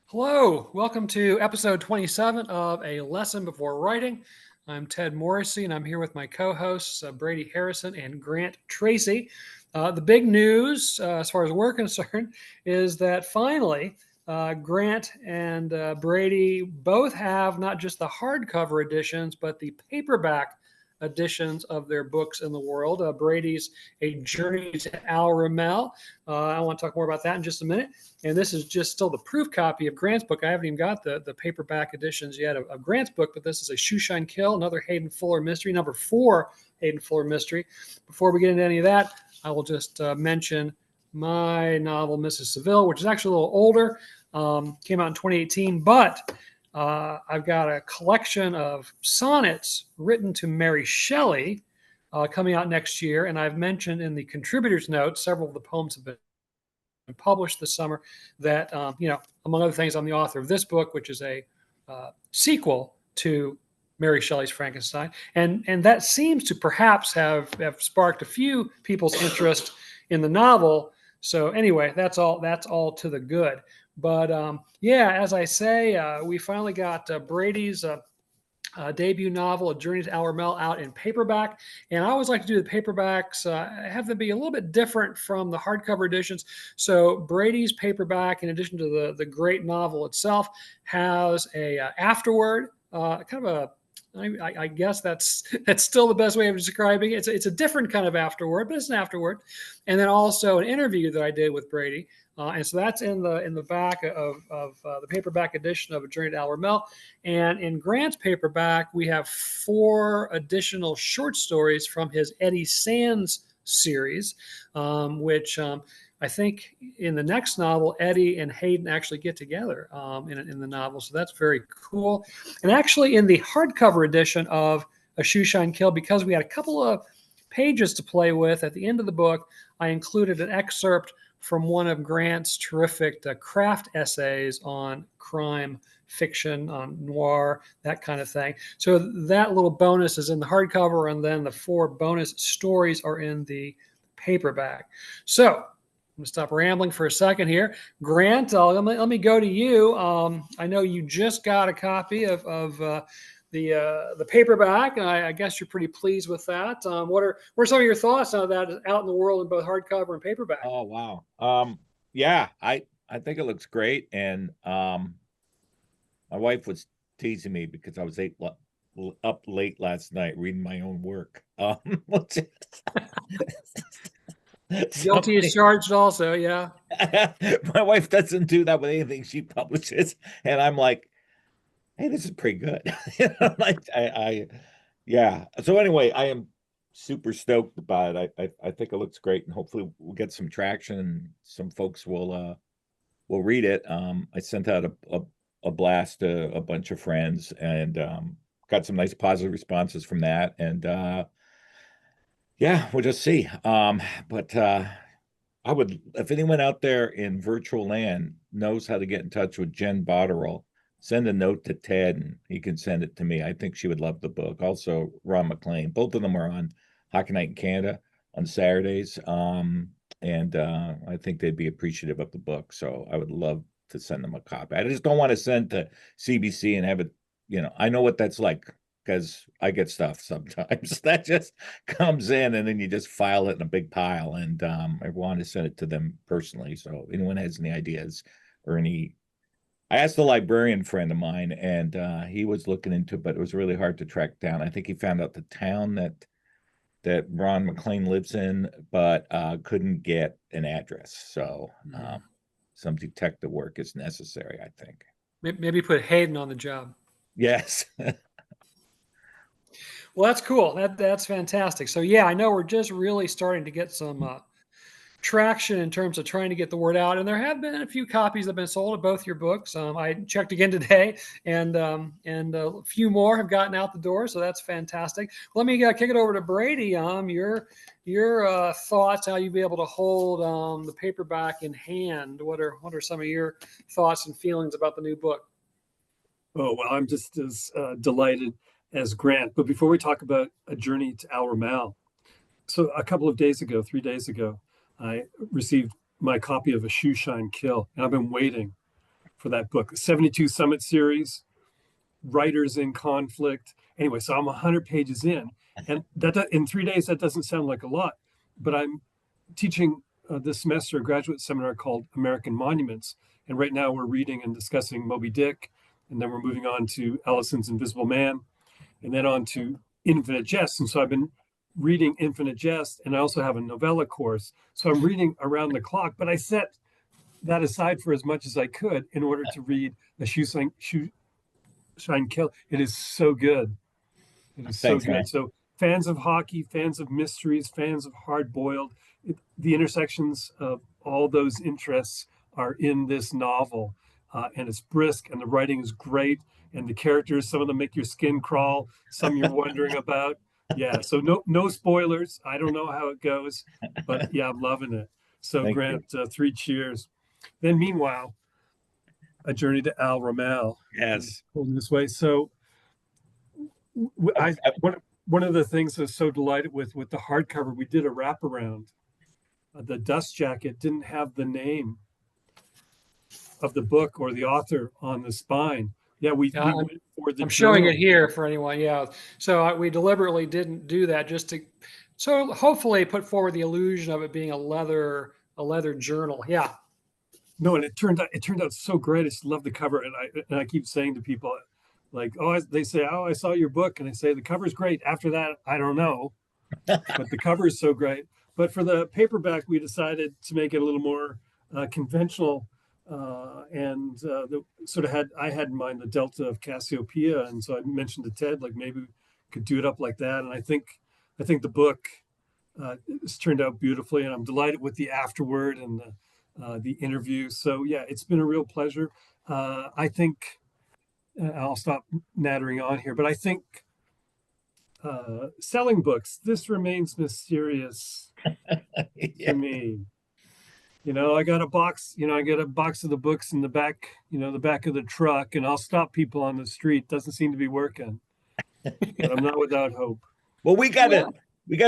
Hello, welcome to episode 27 of A Lesson Before Writing. I'm Ted Morrissey, and I'm here with my co-hosts, Brady Harrison and Grant Tracy. The big news, as far as we're concerned, is that finally Grant and Brady both have not just the hardcover editions, but the paperback editions of their books in the world. Brady's A Journey to Al Ramel. I want to talk more about that in just a minute. And this is just still the proof copy of Grant's book. I haven't even got the paperback editions yet of Grant's book, but this is A Shoeshine Kill, another Hayden Fuller mystery, number 4 Hayden Fuller mystery. Before we get into any of that, I will just mention my novel, Mrs. Seville, which is actually a little older, came out in 2018, but I've got a collection of sonnets written to Mary Shelley coming out next year. And I've mentioned in the contributors notes, several of the poems have been published this summer that, among other things, I'm the author of this book, which is a sequel to Mary Shelley's Frankenstein. And that seems to perhaps have sparked a few people's interest in the novel. So anyway, that's all to the good. But as I say, we finally got Brady's debut novel, A Journey to Al Ramel, out in paperback. And I always like to do the paperbacks, have them be a little bit different from the hardcover editions. So Brady's paperback, in addition to the great novel itself, has a afterword, kind of a, I guess that's still the best way of describing it. It's a different kind of afterword, but it's an afterword. And then also an interview that I did with Brady. And so that's in the back of the paperback edition of A Journey to Al Ramel. And in Grant's paperback, we have 4 additional short stories from his Eddie Sands series, which I think in the next novel, Eddie and Hayden actually get together in the novel. So that's very cool. And actually in the hardcover edition of A Shoeshine Kill, because we had a couple of pages to play with at the end of the book, I included an excerpt from one of Grant's terrific craft essays on crime fiction, on noir, that kind of thing. So that little bonus is in the hardcover, and then the 4 bonus stories are in the paperback. So I'm going to stop rambling for a second here. Grant, let me go to you. I know you just got a copy of the paperback, and I guess you're pretty pleased with that. What are some of your thoughts now that it's out in the world in both hardcover and paperback? Oh wow. Yeah, I think it looks great. And my wife was teasing me because I was up late last night reading my own work. Guilty as charged also, yeah. My wife doesn't do that with anything she publishes, and I'm like, hey, this is pretty good. Yeah. So anyway, I am super stoked about it. I think it looks great, and hopefully we'll get some traction and some folks will read it. I sent out a blast to a bunch of friends, and got some nice positive responses from that. And yeah, we'll just see. But I would, if anyone out there in virtual land knows how to get in touch with Jen Botterill, send a note to Ted and he can send it to me. I think she would love the book. Also, Ron McLean. Both of them are on Hockey Night in Canada on Saturdays. And I think they'd be appreciative of the book. So I would love to send them a copy. I just don't want to send to CBC and have it, I know what that's like because I get stuff sometimes that just comes in and then you just file it in a big pile. And I want to send it to them personally. So anyone has any ideas or I asked a librarian friend of mine, and he was looking into it, but it was really hard to track down. I think he found out the town that Ron McLean lives in, but couldn't get an address. So some detective work is necessary, I think. Maybe put Hayden on the job. Yes. Well, that's cool. That's fantastic. So yeah, I know we're just really starting to get some traction in terms of trying to get the word out, and there have been a few copies that have been sold of both your books. I checked again today, and a few more have gotten out the door, so that's fantastic. Let me kick it over to Brady. Your thoughts, how you'd be able to hold the paperback in hand. What are some of your thoughts and feelings about the new book? Oh, well, I'm just as delighted as Grant. But before we talk about A Journey to Al Ramel, so a couple of days ago, 3 days ago, I received my copy of A Shoe Shine Kill, and I've been waiting for that book. 72 Summit Series, writers in conflict. Anyway, so I'm 100 pages in, and that in 3 days that doesn't sound like a lot, but I'm teaching this semester a graduate seminar called American Monuments, and right now we're reading and discussing Moby Dick, and then we're moving on to Ellison's Invisible Man, and then on to Infinite Jest. And so I've been reading Infinite Jest, and I also have a novella course. So I'm reading around the clock, but I set that aside for as much as I could in order to read The Shoe Shine Kill. It is so good. It is so Thanks, good. man. So fans of hockey, fans of mysteries, fans of hard boiled, the intersections of all those interests are in this novel. And it's brisk, and the writing is great. And the characters, some of them make your skin crawl, some you're wondering about. Yeah, so no spoilers. I don't know how it goes, but yeah, I'm loving it. So Thank Grant, 3 cheers. Then meanwhile, A Journey to Al Ramal. Yes. Holding this way. So one of the things I was so delighted with the hardcover, we did a wraparound. The dust jacket didn't have the name of the book or the author on the spine. Yeah, we went for the I'm showing journal. it here for anyone. Yeah. So we deliberately didn't do that just to, so hopefully put forward the illusion of it being a leather journal. Yeah. No, and it turned out so great. I just love the cover, and I keep saying to people, like, they say, oh, I saw your book, and I say the cover's great. After that, I don't know, but the cover is so great. But for the paperback, we decided to make it a little more conventional, and I had in mind the Delta of Cassiopeia, and so I mentioned to Ted, like, maybe we could do it up like that. And I think the book it's turned out beautifully, and I'm delighted with the afterword and the interview. So yeah, it's been a real pleasure. I think I'll stop nattering on here, but I think selling books, this remains mysterious to me. I got a box, I get a box of the books in the back, the back of the truck, and I'll stop people on the street. Doesn't seem to be working, but I'm not without hope. Well, we gotta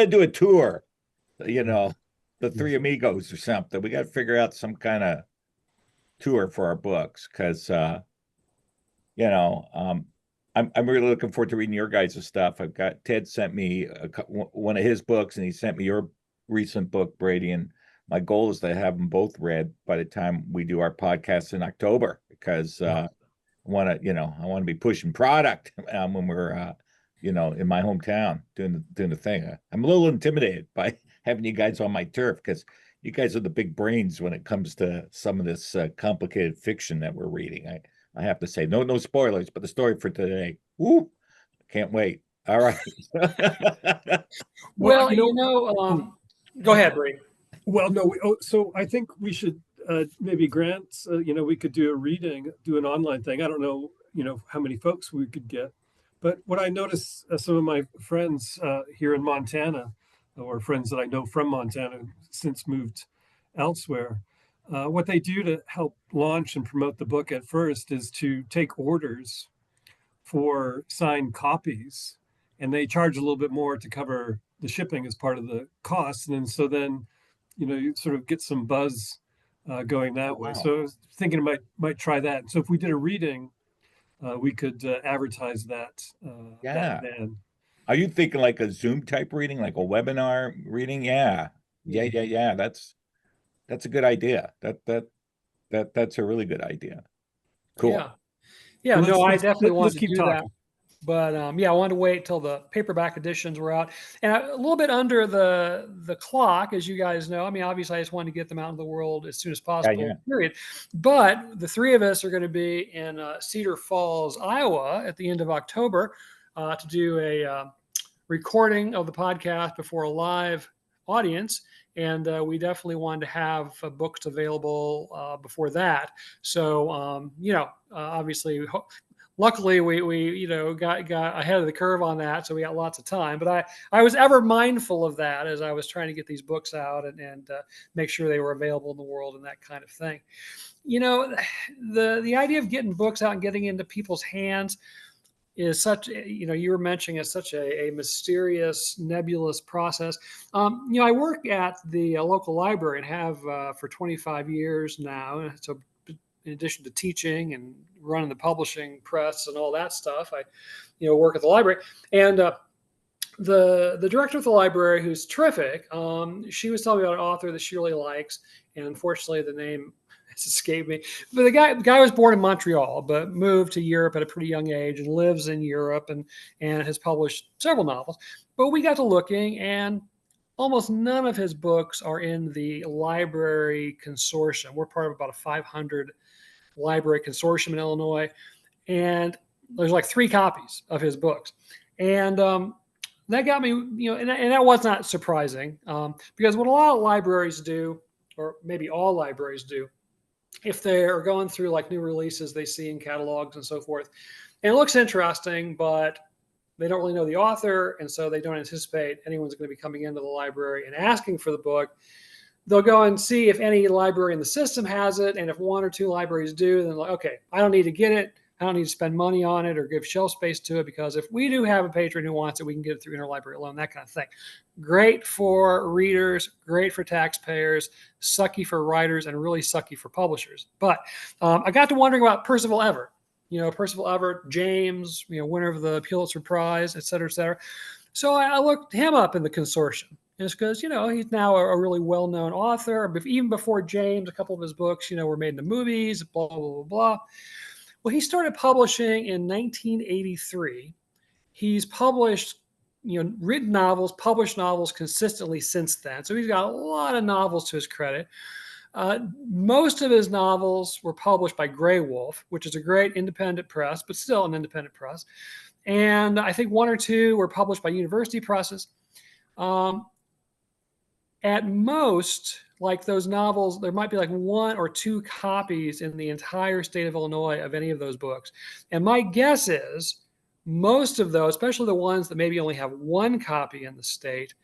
do a tour, the Three Amigos or something. We got to figure out some kind of tour for our books, because I'm really looking forward to reading your guys' stuff. Ted sent me one of his books, and he sent me your recent book, Brady. And my goal is to have them both read by the time we do our podcast in October, because I want to be pushing product when we're in my hometown doing the thing. I'm a little intimidated by having you guys on my turf, because you guys are the big brains when it comes to some of this complicated fiction that we're reading. I have to say, no spoilers, but the story for today, woo, can't wait. All right. Well, go ahead, Bree. Well, no, so I think we should maybe Grant, we could do an online thing. I don't know, how many folks we could get. But what I noticed, some of my friends here in Montana, or friends that I know from Montana, since moved elsewhere, what they do to help launch and promote the book at first is to take orders for signed copies, and they charge a little bit more to cover the shipping as part of the cost. And then you sort of get some buzz going that way. So I was thinking I might try that. So if we did a reading, we could advertise that. That then. Are you thinking like a Zoom type reading, like a webinar reading? Yeah. That's a good idea. That's a really good idea. Cool. Yeah. Well, I definitely want to keep do talking. that. But I wanted to wait till the paperback editions were out, and a little bit under the clock, as you guys know. I mean, obviously, I just wanted to get them out in the world as soon as possible. Period. But the three of us are going to be in Cedar Falls, Iowa, at the end of October to do a recording of the podcast before a live audience. And we definitely wanted to have books available before that. So, obviously, luckily we got ahead of the curve on that. So we got lots of time. But I was ever mindful of that as I was trying to get these books out and make sure they were available in the world and that kind of thing. The idea of getting books out and getting into people's hands, is such, you were mentioning it's such a mysterious, nebulous process. I work at the local library and have for 25 years now. So in addition to teaching and running the publishing press and all that stuff, I, work at the library. And the director of the library, who's terrific, she was telling me about an author that she really likes, and unfortunately the name has escaped me. But the guy was born in Montreal, but moved to Europe at a pretty young age and lives in Europe and has published several novels. But we got to looking, and almost none of his books are in the library consortium. We're part of about a 500 library consortium in Illinois, and there's like 3 copies of his books. And that got me, and that was not surprising, because what a lot of libraries do, or maybe all libraries do, if they're going through like new releases they see in catalogs and so forth, and it looks interesting, but they don't really know the author, and so they don't anticipate anyone's going to be coming into the library and asking for the book. They'll go and see if any library in the system has it, and if 1 or 2 libraries do, then like, okay, I don't need to get it. I don't need to spend money on it or give shelf space to it, because if we do have a patron who wants it, we can get it through interlibrary loan, that kind of thing. Great for readers, great for taxpayers, sucky for writers, and really sucky for publishers. But I got to wondering about Percival Everett. Percival Everett, James, winner of the Pulitzer Prize, et cetera, et cetera. So I looked him up in the consortium. It's because, he's now a really well-known author. But even before James, a couple of his books, were made into movies, blah, blah, blah, blah. Well, he started publishing in 1983. He's published, written novels, published novels consistently since then. So he's got a lot of novels to his credit. Most of his novels were published by Grey Wolf, which is a great independent press, but still an independent press. And I think 1 or 2 were published by university presses. At most, like those novels, there might be like 1 or 2 copies in the entire state of Illinois of any of those books. And my guess is most of those, especially the ones that maybe only have 1 copy in the state,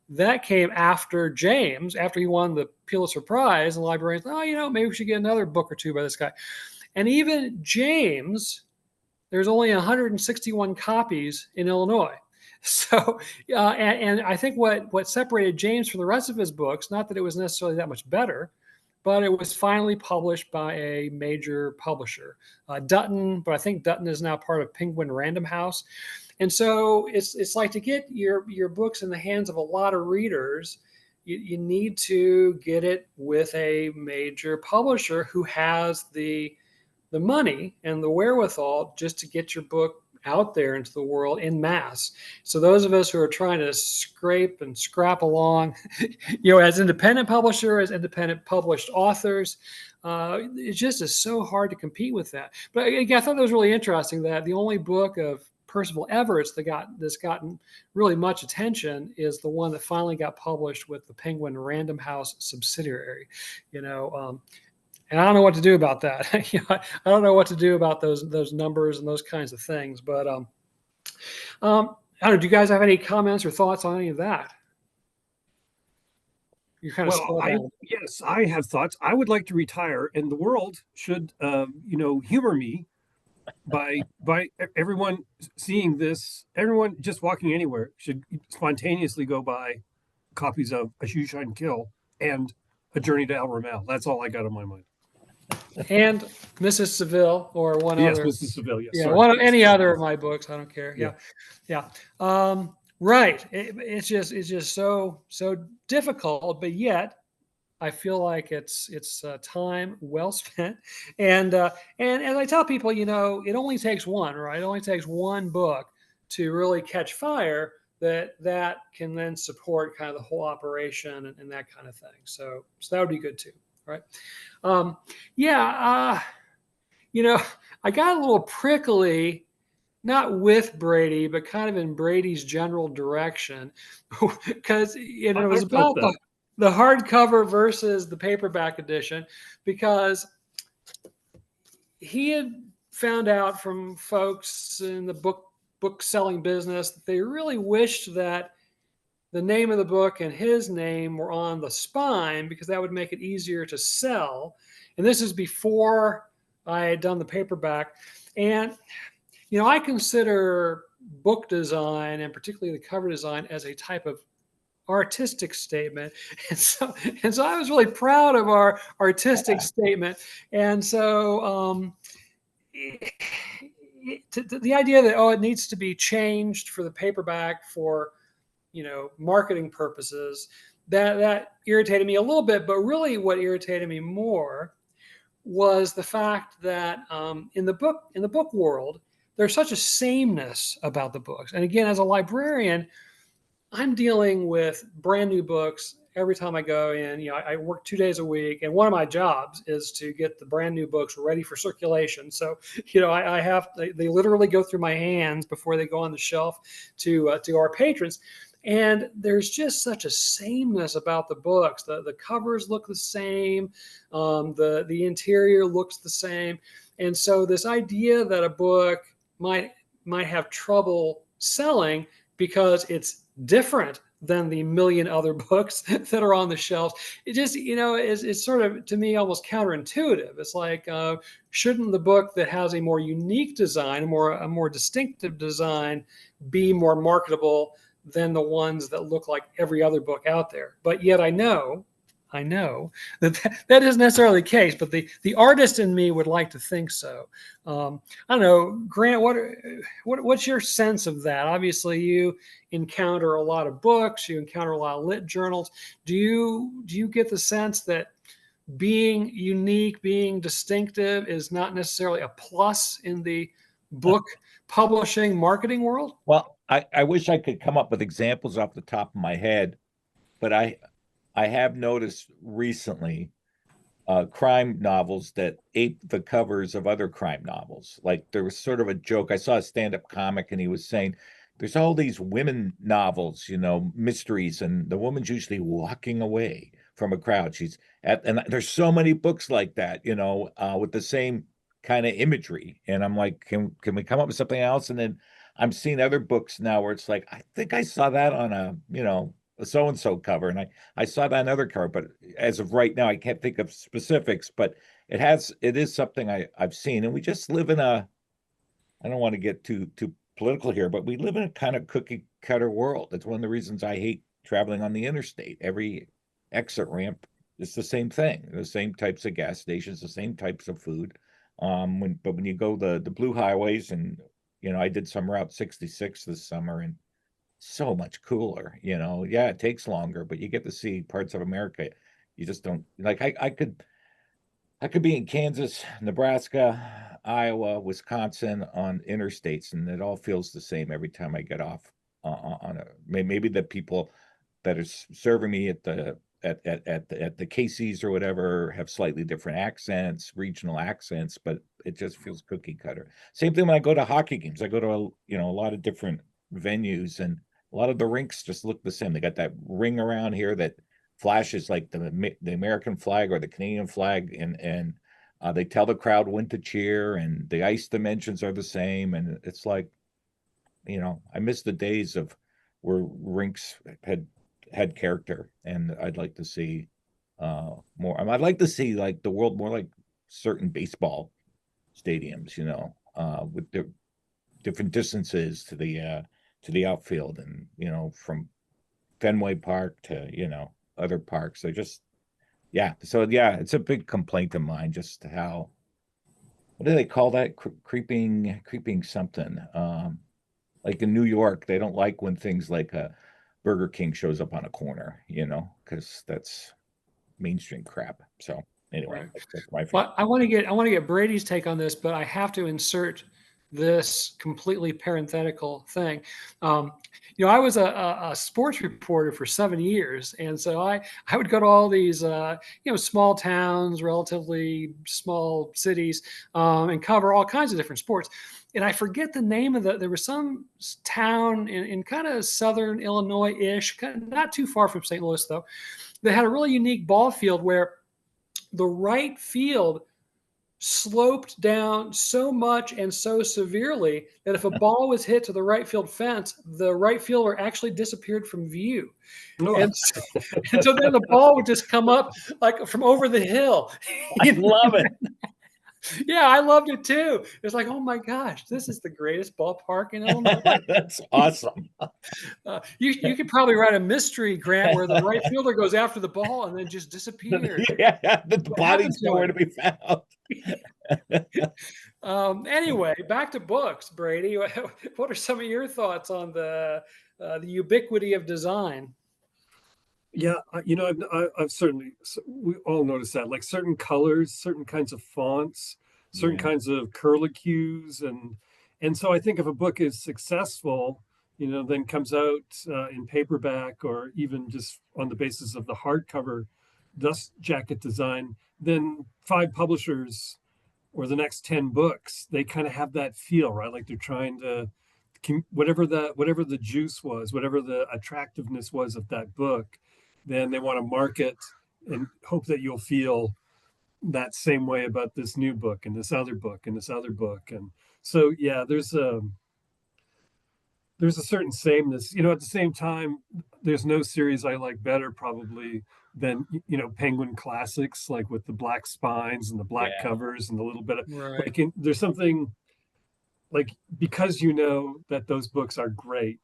that came after James, after he won the Pulitzer Prize, and the librarians, maybe we should get another book or 2 by this guy. And even James, there's only 161 copies in Illinois. So, and I think what separated James from the rest of his books, not that it was necessarily that much better, but it was finally published by a major publisher, Dutton. But I think Dutton is now part of Penguin Random House, and so it's like, to get your books in the hands of a lot of readers, you need to get it with a major publisher who has the money and the wherewithal just to get your book out there into the world in mass. So those of us who are trying to scrape and scrap along, as independent publisher, as independent published authors, it just is so hard to compete with that. But again, I thought that was really interesting that the only book of Percival Everett's that's gotten really much attention is the one that finally got published with the Penguin Random House subsidiary. And I don't know what to do about that. I don't know what to do about those numbers and those kinds of things. But I don't know. Do you guys have any comments or thoughts on any of that? You're kind of yes, I have thoughts. I would like to retire, and the world should, humor me by everyone seeing this. Everyone just walking anywhere should spontaneously go buy copies of A Shoe Shine Kill and A Journey to El Ramel. That's all I got on my mind. And Mrs. Seville, or one other. Yes, Mrs. Seville. Yes. Yeah, any other of my books. I don't care. Yeah. Right. It's just so difficult, but yet I feel like it's time well spent. And as I tell people, it only takes one, right? It only takes one book to really catch fire that can then support kind of the whole operation and that kind of thing. So that would be good too. Right. I got a little prickly, not with Brady, but kind of in Brady's general direction, because it was about the hardcover versus the paperback edition, because he had found out from folks in the book selling business that they really wished that the name of the book and his name were on the spine, because that would make it easier to sell. And this is before I had done the paperback. And, I consider book design, and particularly the cover design, as a type of artistic statement. And so, I was really proud of our artistic statement. And so, the idea that, it needs to be changed for the paperback for, marketing purposes, that irritated me a little bit. But really what irritated me more was the fact that in the book world, there's such a sameness about the books. And again, as a librarian, I'm dealing with brand new books every time I go in. I work 2 days a week, and one of my jobs is to get the brand new books ready for circulation. So, I have they literally go through my hands before they go on the shelf to our patrons. And there's just such a sameness about the books. The covers look the same, the interior looks the same, and so this idea that a book might have trouble selling because it's different than the million other books that are on the shelves, it just, it's sort of, to me, almost counterintuitive. It's like, shouldn't the book that has a more unique design, a more distinctive design, be more marketable than the ones that look like every other book out there? But yet I know that isn't necessarily the case, but the artist in me would like to think so. I don't know, Grant, what's your sense of that? Obviously, you encounter a lot of books, you encounter a lot of lit journals. Do you get the sense that being unique, being distinctive is not necessarily a plus in the book publishing marketing world? Well, I wish I could come up with examples off the top of my head, but I have noticed recently crime novels that ape the covers of other crime novels. Like there was sort of a joke. I saw a stand-up comic and he was saying, there's all these women novels, mysteries, and the woman's usually walking away from a crowd. And there's so many books like that, with the same kind of imagery. And I'm like, can we come up with something else? And then I'm seeing other books now where it's like, I think I saw that on a so-and-so cover, and I saw that another cover, but as of right now, I can't think of specifics, but it is something I've seen. And we just live in I don't want to get too political here, but we live in a kind of cookie cutter world. That's one of the reasons I hate traveling on the interstate. Every exit ramp is the same thing, the same types of gas stations, the same types of food. But when you go the blue highways, and I did some Route 66 this summer, and so much cooler, yeah, it takes longer, but you get to see parts of America you just don't like. I could be in Kansas, Nebraska, Iowa, Wisconsin on interstates, and it all feels the same every time I get off on maybe the people that are serving me at the Casey's or whatever have slightly different accents, regional accents, but it just feels cookie cutter. Same thing when I go to hockey games. I go to a lot of different venues, and a lot of the rinks just look the same. They got that ring around here that flashes like the American flag or the Canadian flag, and they tell the crowd when to cheer, and the ice dimensions are the same. And it's like, I miss the days of where rinks had character, and I'd like to see more. I'd like to see like the world more like certain baseball stadiums, with the different distances to the outfield, and from Fenway Park to other parks. They're just so it's a big complaint of mine, just how, what do they call that, creeping something, like in New York they don't like when things like a Burger King shows up on a corner, because that's mainstream crap. So anyway, Right. that's my Well, I want to get Brady's take on this, but I have to insert this completely parenthetical thing. I was a sports reporter for 7 years, and so I would go to all these small towns, relatively small cities, and cover all kinds of different sports. And I forget the name of there was some town in kind of southern Illinois-ish, not too far from St. Louis though, that had a really unique ball field where the right field sloped down so much and so severely that if a ball was hit to the right field fence, the right fielder actually disappeared from view. And so then the ball would just come up like from over the hill. I love it. Yeah, I loved it too. It's like, oh my gosh, this is the greatest ballpark in Illinois. That's awesome. You could probably write a mystery, Grant, where the right fielder goes after the ball and then just disappears. Yeah, the What happened body's to nowhere him? to be found. Anyway, back to books, Brady. What are some of your thoughts on the ubiquity of design? Yeah, I've certainly, we all noticed that, like certain colors, certain kinds of fonts, certain Yeah, kinds of curlicues, and so I think if a book is successful, then comes out in paperback or even just on the basis of the hardcover dust jacket design, then five publishers or the next 10 books, they kind of have that feel, right? Like they're trying to whatever the juice was, whatever the attractiveness was of that book, then they want to market and hope that you'll feel that same way about this new book and this other book and this other book. And so yeah, there's a certain sameness. At the same time, there's no series I like better probably than Penguin Classics, like with the black spines and the black yeah, covers and the little bit of Right. there's something like, because that those books are great,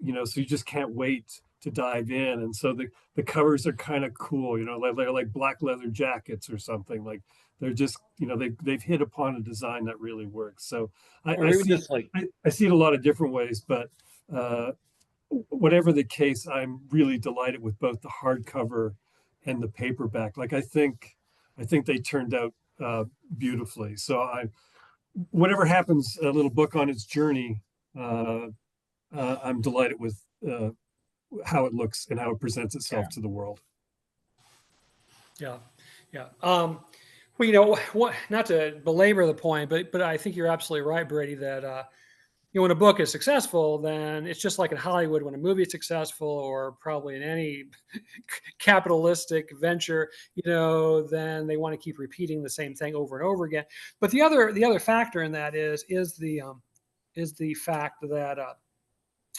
so you just can't wait to dive in. And so the covers are kind of cool, like they're like black leather jackets or something. Like they're just, they've hit upon a design that really works. So I, or I even see it, just like, I see it a lot of different ways, but uh, whatever the case, I'm really delighted with both the hardcover and the paperback. Like I think they turned out beautifully. So whatever happens, a little book on its journey, uh, I'm delighted with how it looks and how it presents itself yeah, to the world. Yeah. Yeah. Well, what, not to belabor the point, but I think you're absolutely right, Brady, that when a book is successful, then it's just like in Hollywood when a movie is successful, or probably in any capitalistic venture, then they want to keep repeating the same thing over and over again. But the other factor in that is the fact that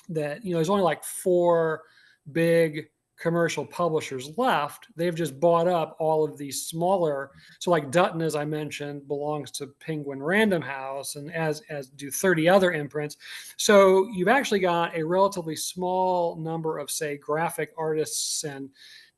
there's only like four big commercial publishers left. They've just bought up all of these smaller. So like Dutton, as I mentioned, belongs to Penguin Random House, and as do 30 other imprints. So you've actually got a relatively small number of, say, graphic artists and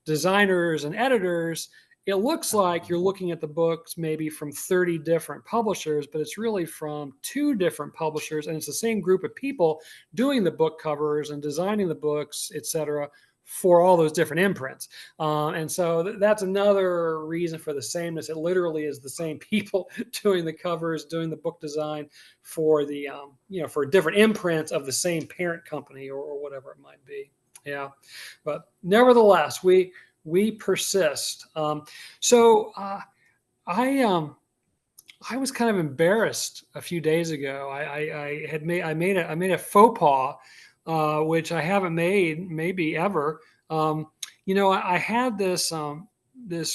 designers and editors. It looks like you're looking at the books maybe from 30 different publishers, but it's really from two different publishers, and it's the same group of people doing the book covers and designing the books, et cetera, for all those different imprints. And so that's another reason for the sameness. It literally is the same people doing the covers, doing the book design for for different imprints of the same parent company, or whatever it might be. Yeah, but nevertheless, we persist. So I was kind of embarrassed a few days ago. I made a faux pas, which I haven't made maybe ever. I had this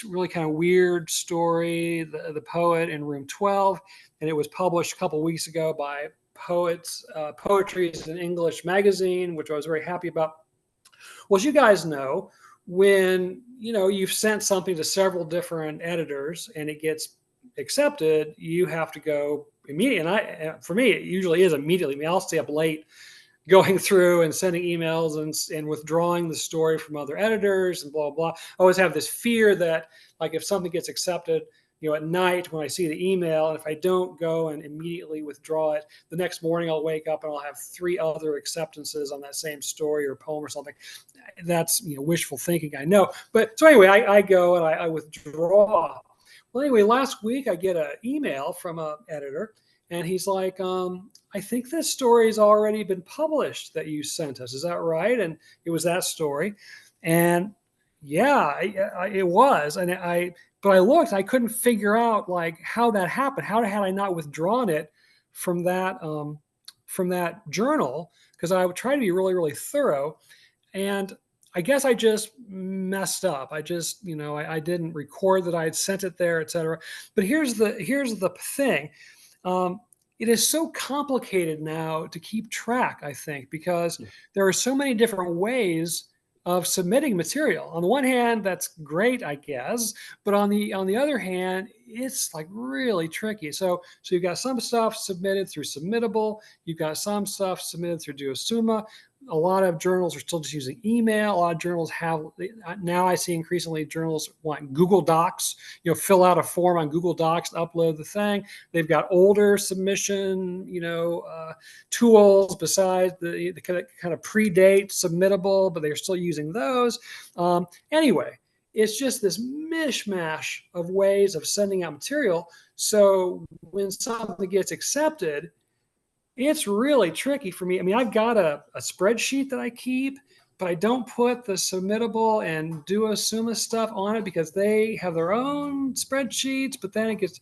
really kind of weird story, the poet in room 12, and it was published a couple weeks ago by Poetry is an English magazine, which I was very happy about. Well, as you guys know, when you've sent something to several different editors and it gets accepted, you have to go immediately. And for me, it usually is immediately. I mean, I'll stay up late going through and sending emails and withdrawing the story from other editors and blah, blah. I always have this fear that, like, if something gets accepted, at night when I see the email, and if I don't go and immediately withdraw it, the next morning I'll wake up and I'll have three other acceptances on that same story or poem or something. That's wishful thinking, I know. But so anyway, I go and I withdraw. Well, anyway, last week I get an email from an editor, and he's like, I think this story's already been published that you sent us. Is that right? And it was that story. And yeah, it was. But I looked, I couldn't figure out like how that happened. How had I not withdrawn it from that journal? Because I would try to be really, really thorough. And I guess I just messed up. I just, I didn't record that I had sent it there, et cetera. But here's the thing. It is so complicated now to keep track, I think, because Yeah. there are so many different ways of submitting material. On the one hand, that's great, I guess, but on the other hand, it's like really tricky. So you've got some stuff submitted through Submittable, you've got some stuff submitted through Duosuma. A lot of journals are still just using email. A lot of journals have, now I see increasingly journals want Google Docs, fill out a form on Google Docs, upload the thing. They've got older submission, tools besides the kind of predate Submittable, but they're still using those. Anyway, it's just this mishmash of ways of sending out material. So when something gets accepted, it's really tricky for me. I mean, I've got a spreadsheet that I keep, but I don't put the Submittable and Duosuma stuff on it because they have their own spreadsheets. But then it gets,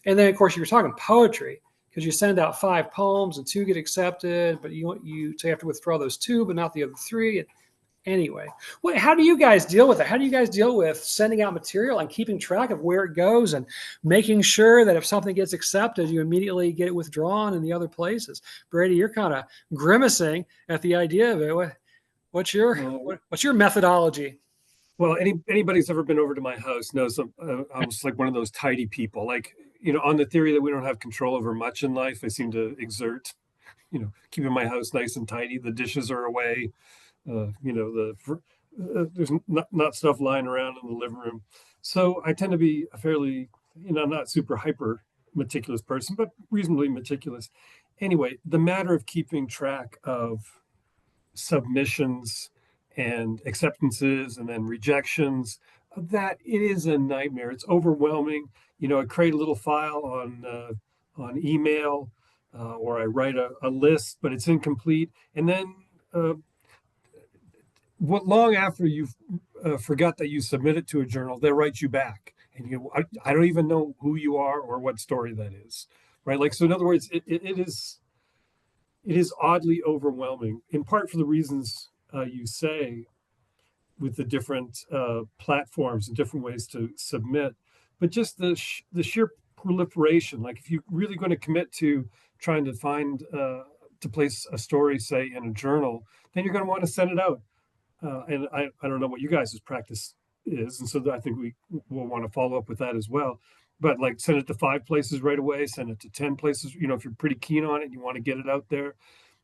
and then of course you were talking poetry because you send out 5 poems and 2 get accepted, but so you have to withdraw those 2, but not the other 3. Anyway, how do you guys deal with it? How do you guys deal with sending out material and keeping track of where it goes and making sure that if something gets accepted, you immediately get it withdrawn in the other places? Brady, you're kind of grimacing at the idea of it. What's your methodology? Well, anybody's ever been over to my house knows I'm just like one of those tidy people. Like, on the theory that we don't have control over much in life, I seem to exert, keeping my house nice and tidy. The dishes are away. There's not stuff lying around in the living room. So I tend to be a fairly, not super hyper meticulous person, but reasonably meticulous. Anyway, the matter of keeping track of submissions and acceptances and then rejections, that it is a nightmare. It's overwhelming. I create a little file on email, or I write a list, but it's incomplete. And then long after you've forgot that you submitted to a journal, they write you back, and I don't even know who you are or what story that is, right? Like, so in other words, it is oddly overwhelming, in part for the reasons you say, with the different platforms and different ways to submit, but just the sheer proliferation. Like, if you're really going to commit to trying to find to place a story, say, in a journal, then you're going to want to send it out. And I don't know what you guys' practice is, and so I think we will want to follow up with that as well. But like, send it to 5 places right away, send it to 10 places, if you're pretty keen on it and you want to get it out there.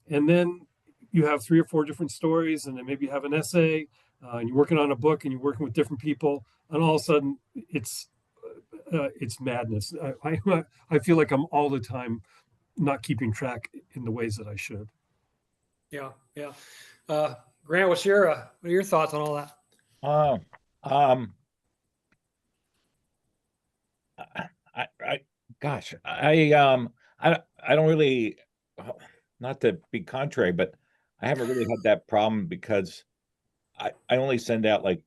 And then you have 3 or 4 different stories, and then maybe you have an essay, and you're working on a book and you're working with different people, and all of a sudden it's madness. I feel like I'm all the time not keeping track in the ways that I should. Yeah, yeah. Grant, what are your thoughts on all that? I don't really, not to be contrary, but I haven't really had that problem because I only send out like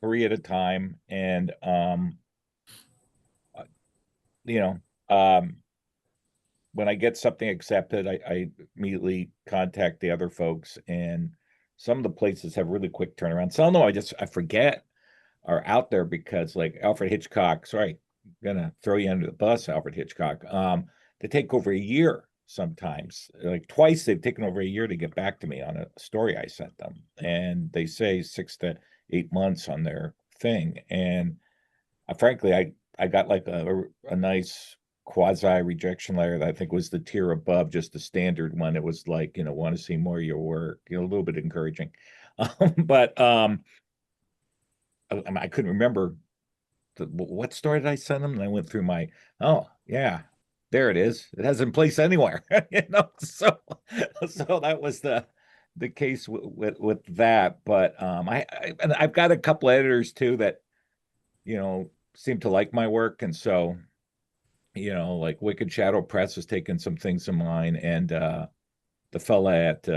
3 at a time, and you know, when I get something accepted, I immediately contact the other folks, and some of the places have really quick turnaround. Some of them I forget are out there because, like Alfred Hitchcock, sorry, I'm gonna throw you under the bus, Alfred Hitchcock. They take over a year sometimes. Like twice they've taken over a year to get back to me on a story I sent them. And they say 6 to 8 months on their thing. And frankly, I got like a nice quasi rejection letter that I think was the tier above just the standard one. It was like, want to see more of your work, a little bit encouraging. But I couldn't remember what story did I send them? And I went through oh yeah, there it is. It hasn't placed anywhere, So that was the case with that. But I've got a couple editors too that seem to like my work, and so like Wicked Shadow Press has taken some things of mine, and the fella at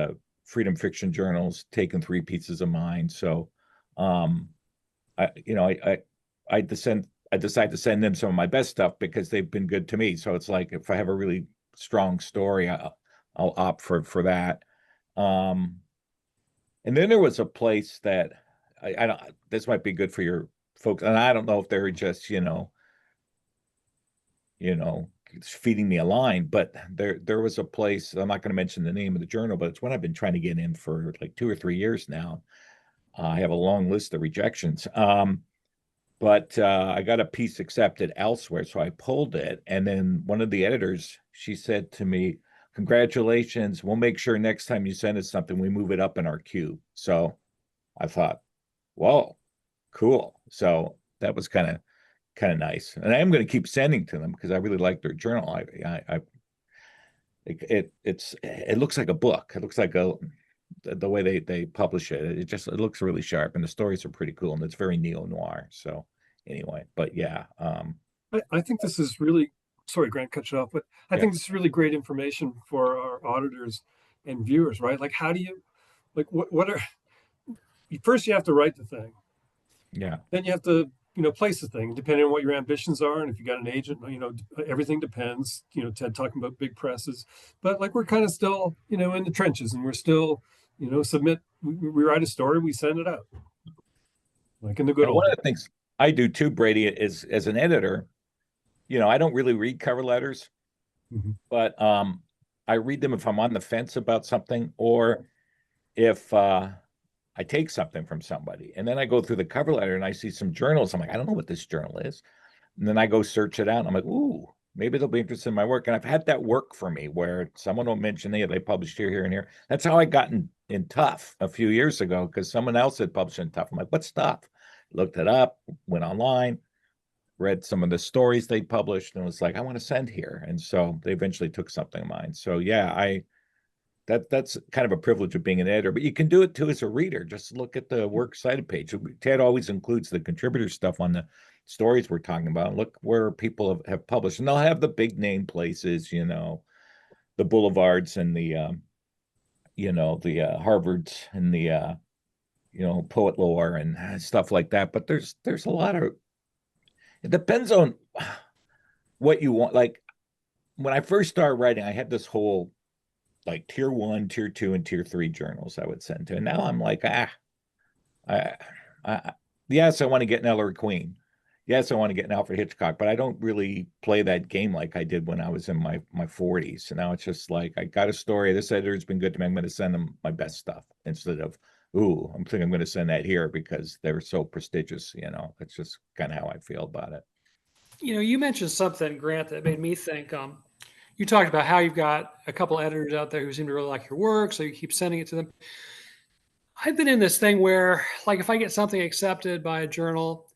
Freedom Fiction Journal's taken 3 pieces of mine. So I decide to send them some of my best stuff because they've been good to me. So it's like, if I have a really strong story, I'll opt for that. And then there was a place that I don't. This might be good for your folks, and I don't know if they're just feeding me a line, but there was a place. I'm not going to mention the name of the journal, but it's one I've been trying to get in for like 2 or 3 years now. I have a long list of rejections. But I got a piece accepted elsewhere, so I pulled it. And then one of the editors, she said to me, "Congratulations. We'll make sure next time you send us something, we move it up in our queue." So I thought, whoa, cool. So that was kind of nice. And I am going to keep sending to them because I really like their journal. It looks like a book. It looks like the way they publish it. It looks really sharp, and the stories are pretty cool, and it's very neo noir. So anyway, but yeah, I think this is really, sorry, Grant, cut you off, but I yeah, think this is really great information for our auditors and viewers, right? Like, how do you, like, what are, first you have to write the thing, yeah. then you have to, place the thing, depending on what your ambitions are. And if you got an agent, everything depends, Ted talking about big presses, but like, we're kind of still, in the trenches, and we're still, we write a story, we send it out, like in the good And old one days. of the things I do too, Brady, is as an editor, I don't really read cover letters, Mhm. but I read them if I'm on the fence about something, or if I take something from somebody, and then I go through the cover letter and I see some journals. I'm like, I don't know what this journal is. And then I go search it out. And I'm like, ooh, maybe they'll be interested in my work. And I've had that work for me where someone will mention they published here, and here. That's how I got in Tough a few years ago because someone else had published in Tough. I'm like, what stuff? Looked it up, went online, read some of the stories they published, and was like, I want to send here. And so they eventually took something of mine. So yeah, that's kind of a privilege of being an editor, but you can do it too as a reader. Just look at the works cited page. Ted always includes the contributor stuff on the stories we're talking about. Look where people have published, and they'll have the big name places, the Boulevards and the Harvards and the Poet Lore and stuff like that. But there's a lot of, it depends on what you want. Like when I first started writing, I had this whole like tier one, tier two, and tier three journals I would send to. And now I'm like, I, I yes, I want to get an Ellery Queen. Yes, I want to get an Alfred Hitchcock, but I don't really play that game like I did when I was in my 40s. And now it's just like I got a story. This editor's been good to me. I'm going to send them my best stuff instead of, ooh, I'm thinking I'm going to send that here because they're so prestigious. It's just kind of how I feel about it. You mentioned something, Grant, that made me think. You talked about how you've got a couple editors out there who seem to really like your work, so you keep sending it to them. I've been in this thing where, like, if I get something accepted by a journal,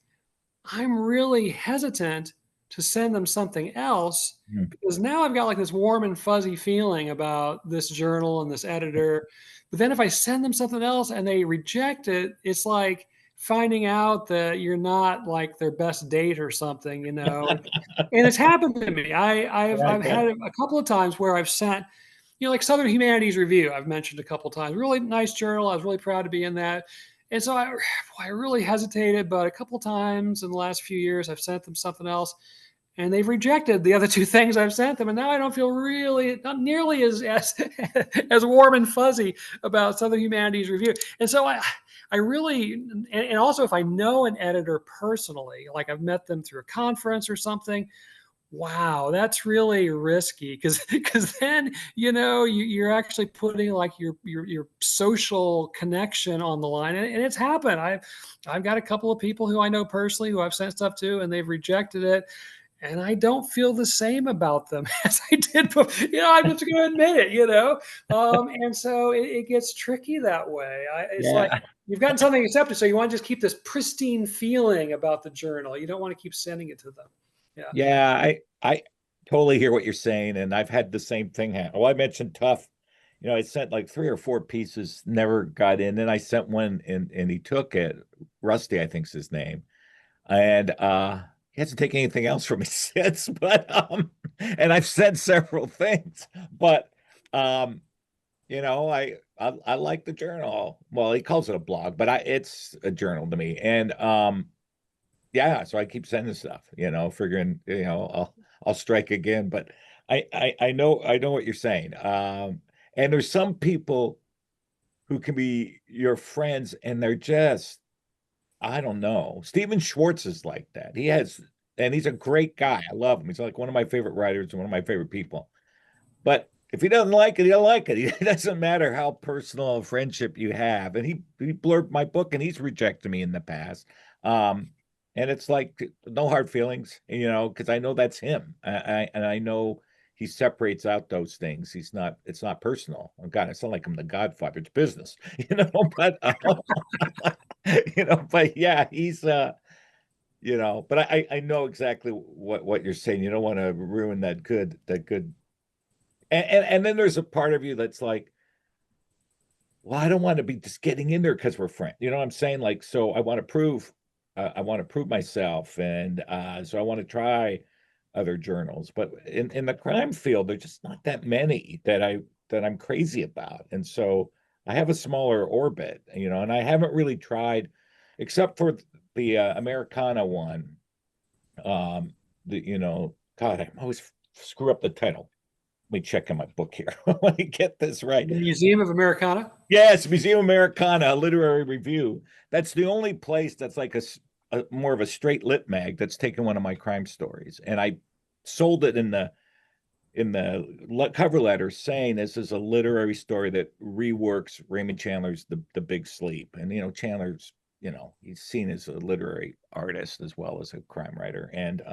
I'm really hesitant to send them something else Hmm. because now I've got like this warm and fuzzy feeling about this journal and this editor. But then if I send them something else and they reject it, it's like finding out that you're not like their best date or something, and it's happened to me. I've Yeah, had it a couple of times where I've sent, like Southern Humanities Review, I've mentioned a couple of times. Really nice journal. I was really proud to be in that. And so I really hesitated, but a couple of times in the last few years, I've sent them something else, and they've rejected the other two things I've sent them, and now I don't feel really not nearly as as warm and fuzzy about Southern Humanities Review. And so I really, and also if I know an editor personally, like I've met them through a conference or something, wow, that's really risky because then you're actually putting like your social connection on the line, and it's happened. I've got a couple of people who I know personally who I've sent stuff to, and they've rejected it, and I don't feel the same about them as I did before. I'm just going to admit it. And so it gets tricky that way. It's like yeah, you've gotten something accepted, so you want to just keep this pristine feeling about the journal. You don't want to keep sending it to them. Yeah. yeah. I totally hear what you're saying, and I've had the same thing happen. Well, I mentioned Tough. I sent like 3 or 4 pieces, never got in. Then I sent one, and he took it. Rusty, I think's his name, and he hasn't taken anything else from me since. But and I've said several things, but um, I like the journal. Well, he calls it a blog, but it's a journal to me, and yeah, so I keep sending stuff, figuring, I'll strike again. But I know what you're saying. And there's some people who can be your friends, and they're just, I don't know. Steven Schwartz is like that. And he's a great guy. I love him. He's like one of my favorite writers and one of my favorite people. But if he doesn't like it, he don't like it. It doesn't matter how personal a friendship you have. And he blurred my book, and he's rejected me in the past. And it's like no hard feelings, because I know that's him. And I know he separates out those things. It's not personal. Oh God, it's not like I'm the Godfather. It's business, but but yeah, he's but I know exactly what you're saying. You don't want to ruin that good. And then there's a part of you that's like, well, I don't want to be just getting in there because we're friends. You know what I'm saying? Like, so I want to prove myself, and so I want to try other journals. But in the crime field, there's just not that many that I'm crazy about, and so I have a smaller orbit, and I haven't really tried, except for the Americana one. God, I always screw up the title. Let me check in my book here. Let me get this right. The Museum of Americana? Yes, Museum Americana, a literary review. That's the only place that's like a more of a straight lit mag that's taken one of my crime stories. And I sold it in the cover letter saying this is a literary story that reworks Raymond Chandler's The Big Sleep. And Chandler's, he's seen as a literary artist as well as a crime writer. And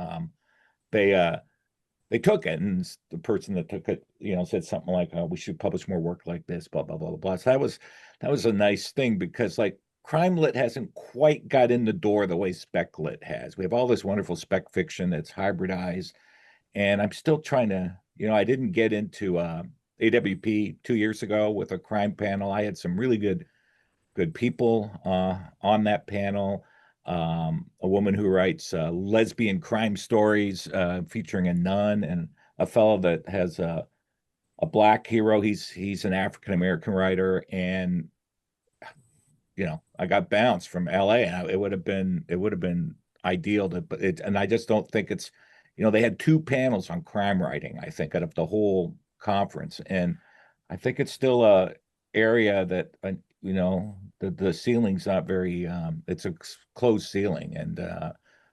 they took it, and the person that took it, said something like, "Oh, we should publish more work like this," blah blah blah blah blah. So that was a nice thing, because like crime lit hasn't quite got in the door the way spec lit has. We have all this wonderful spec fiction that's hybridized, and I'm still trying to, I didn't get into AWP 2 years ago with a crime panel. I had some really good people on that panel. A woman who writes lesbian crime stories featuring a nun, and a fellow that has a black hero. He's an African American writer, and I got bounced from LA, and it would have been ideal and I just don't think it's, they had 2 panels on crime writing, I think, out of the whole conference, and I think it's still a area that the ceiling's not very it's a closed ceiling, and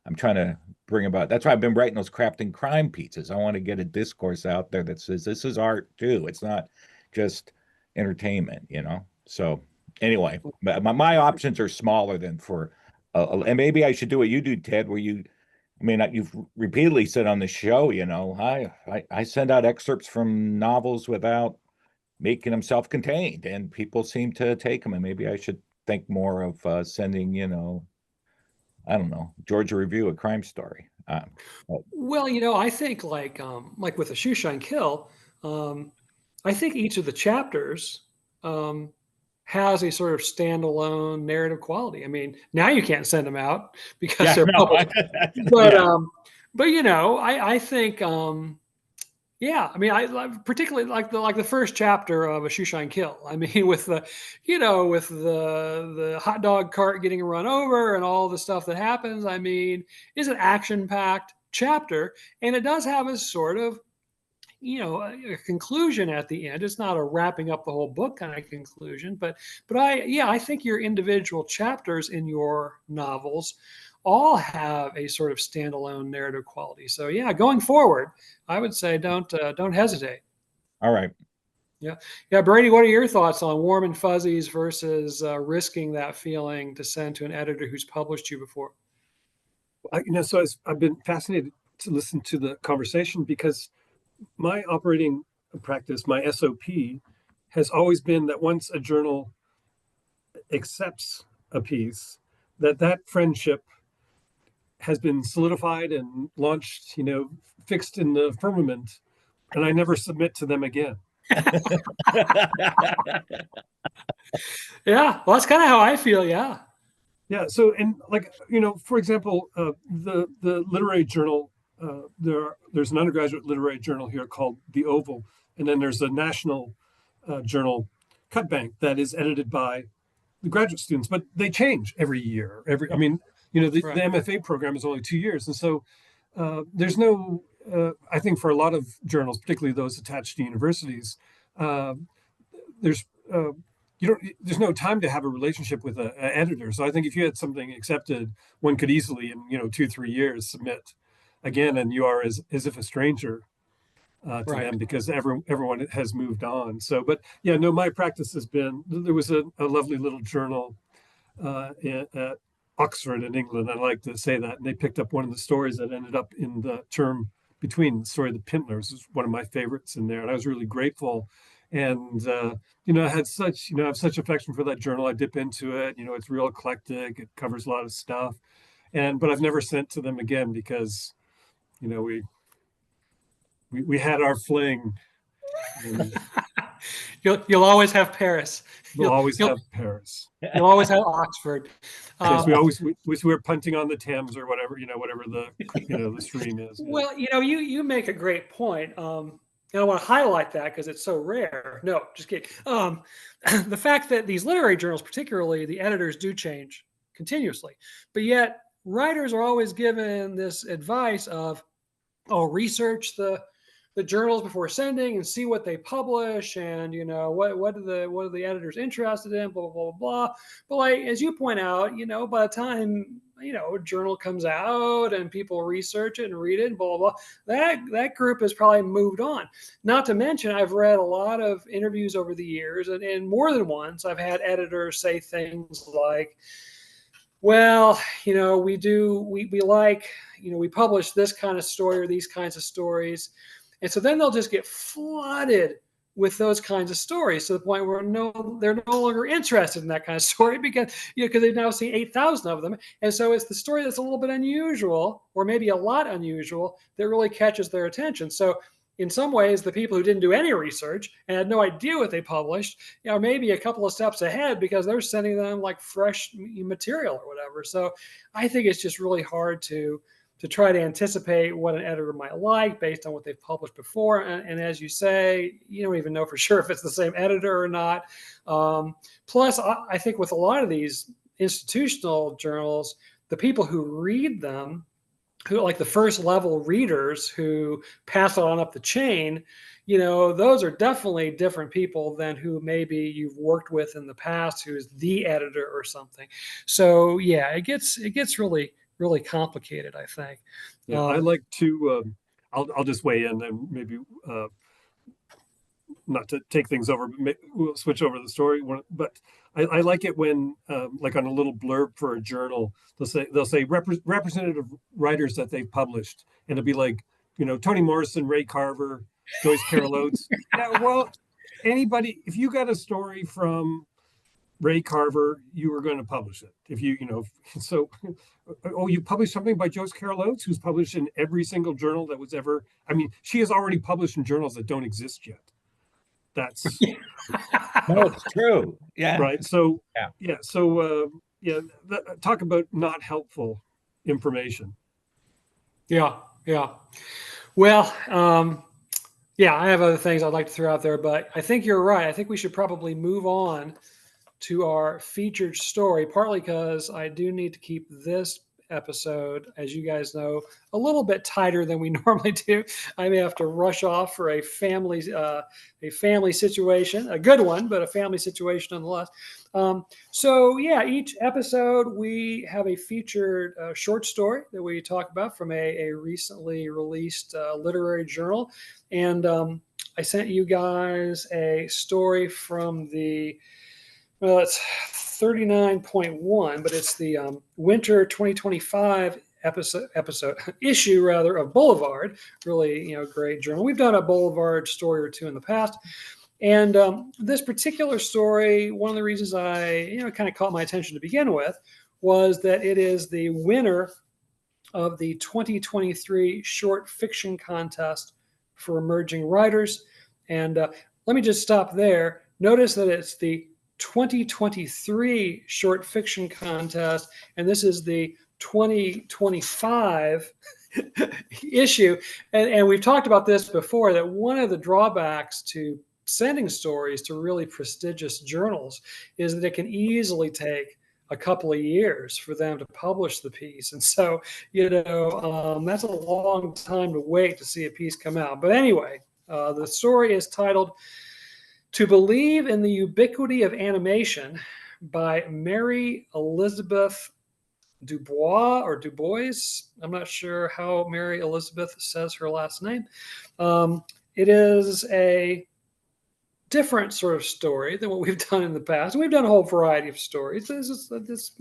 I'm trying to bring about, that's why I've been writing those crafting crime pizzas. I want to get a discourse out there that says this is art too, it's not just entertainment. So anyway, my options are smaller than for and maybe I should do what you do, Ted, where you've repeatedly said on the show, I send out excerpts from novels without making them self-contained, and people seem to take them. And maybe I should think more of sending, I don't know, Georgia Review, a crime story. Well, I think like with a Shoeshine Kill, I think each of the chapters has a sort of standalone narrative quality. I mean, now you can't send them out because Yeah, they're no, published. But yeah. I think yeah, I mean, I particularly like the first chapter of A Shoeshine Kill. I mean, with the hot dog cart getting run over and all the stuff that happens. I mean, is an action-packed chapter, and it does have a sort of a conclusion at the end. It's not a wrapping up the whole book kind of conclusion, but I think your individual chapters in your novels all have a sort of standalone narrative quality. So yeah, going forward, I would say don't hesitate. All right. Yeah, Brady, what are your thoughts on warm and fuzzies versus risking that feeling to send to an editor who's published you before? So I've been fascinated to listen to the conversation, because my operating practice, my SOP, has always been that once a journal accepts a piece, that friendship has been solidified and launched, fixed in the firmament, and I never submit to them again. Yeah, well, that's kind of how I feel. Yeah. Yeah. So, and for example, the literary journal, there's an undergraduate literary journal here called The Oval, and then there's a national journal, Cut Bank, that is edited by the graduate students, but they change every year. I mean, the MFA program is only 2 years, and so there's no. I think for a lot of journals, particularly those attached to universities, there's there's no time to have a relationship with an editor. So I think if you had something accepted, one could easily in 2-3 years submit again, and you are as if a stranger. to Right. them because everyone has moved on. So, but yeah, no, my practice has been, there was a lovely little journal at Oxford in England. I like to say that. And they picked up one of the stories that ended up in the term between, the story of the Pintlers is one of my favorites in there. And I was really grateful. And, I had such, I have such affection for that journal. I dip into it, it's real eclectic. It covers a lot of stuff. But I've never sent to them again because, we had our fling, and You'll always have Paris. we'll always You'll have Paris. you'll always have Oxford. Yes, we Um, always wish we were punting on the Thames or whatever, whatever the stream is. Yeah. well, you make a great point. And I want to highlight that because it's so rare. No, just kidding. The fact that these literary journals, particularly the editors, do change continuously, but yet writers are always given this advice of, oh, research the journals before sending and see what they publish, and what are the editors interested in, blah blah blah blah. But like as you point out, by the time a journal comes out and people research it and read it and blah blah blah, that group has probably moved on. Not to mention, I've read a lot of interviews over the years, and more than once I've had editors say things like, well, we like, we publish this kind of story or these kinds of stories. And so then they'll just get flooded with those kinds of stories to the point where they're no longer interested in that kind of story because they've now seen 8,000 of them. And so it's the story that's a little bit unusual, or maybe a lot unusual, that really catches their attention. So in some ways, the people who didn't do any research and had no idea what they published, maybe a couple of steps ahead because they're sending them like fresh material or whatever. So I think it's just really hard to try to anticipate what an editor might like based on what they've published before. And as you say, you don't even know for sure if it's the same editor or not. Plus, I think with a lot of these institutional journals, the people who read them, who like the first level readers who pass it on up the chain, those are definitely different people than who maybe you've worked with in the past, who's the editor or something. So yeah, it gets really complicated, I think. Yeah, I like to. I'll just weigh in and maybe not to take things over, but we'll switch over the story. But I like it when, like on a little blurb for a journal, they'll say representative writers that they've published, and it'll be like, Toni Morrison, Ray Carver, Joyce Carol Oates. Yeah, well, anybody, if you got a story from Ray Carver, you were going to publish it. If so, you published something by Joyce Carol Oates, who's published in every single journal that was ever. I mean, she has already published in journals that don't exist yet. That's No, it's true. Yeah. right. So Yeah. So talk about not helpful information. Yeah. Well, yeah, I have other things I'd like to throw out there, but I think you're right. I think we should probably move on to our featured story, partly because I do need to keep this episode, as you guys know, a little bit tighter than we normally do. I may have to rush off for a family situation, a good one, but a family situation nonetheless. So yeah, each episode we have a featured short story that we talk about from a recently released literary journal, and I sent you guys a story from the. Well, it's 39.1, but it's the winter 2025 episode issue rather of Boulevard. Really, great journal. We've done a Boulevard story or two in the past, and this particular story, one of the reasons I kind of caught my attention to begin with was that it is the winner of the 2023 short fiction contest for emerging writers. And let me just stop there. Notice that it's the 2023 short fiction contest, and this is the 2025 issue. And we've talked about this before, that one of the drawbacks to sending stories to really prestigious journals is that it can easily take a couple of years for them to publish the piece. And so, that's a long time to wait to see a piece come out. But anyway, the story is titled To Believe in the Ubiquity of Animation by Mary Elizabeth Dubois or Dubois. I'm not sure how Mary Elizabeth says her last name. It is a different sort of story than what we've done in the past. We've done a whole variety of stories. This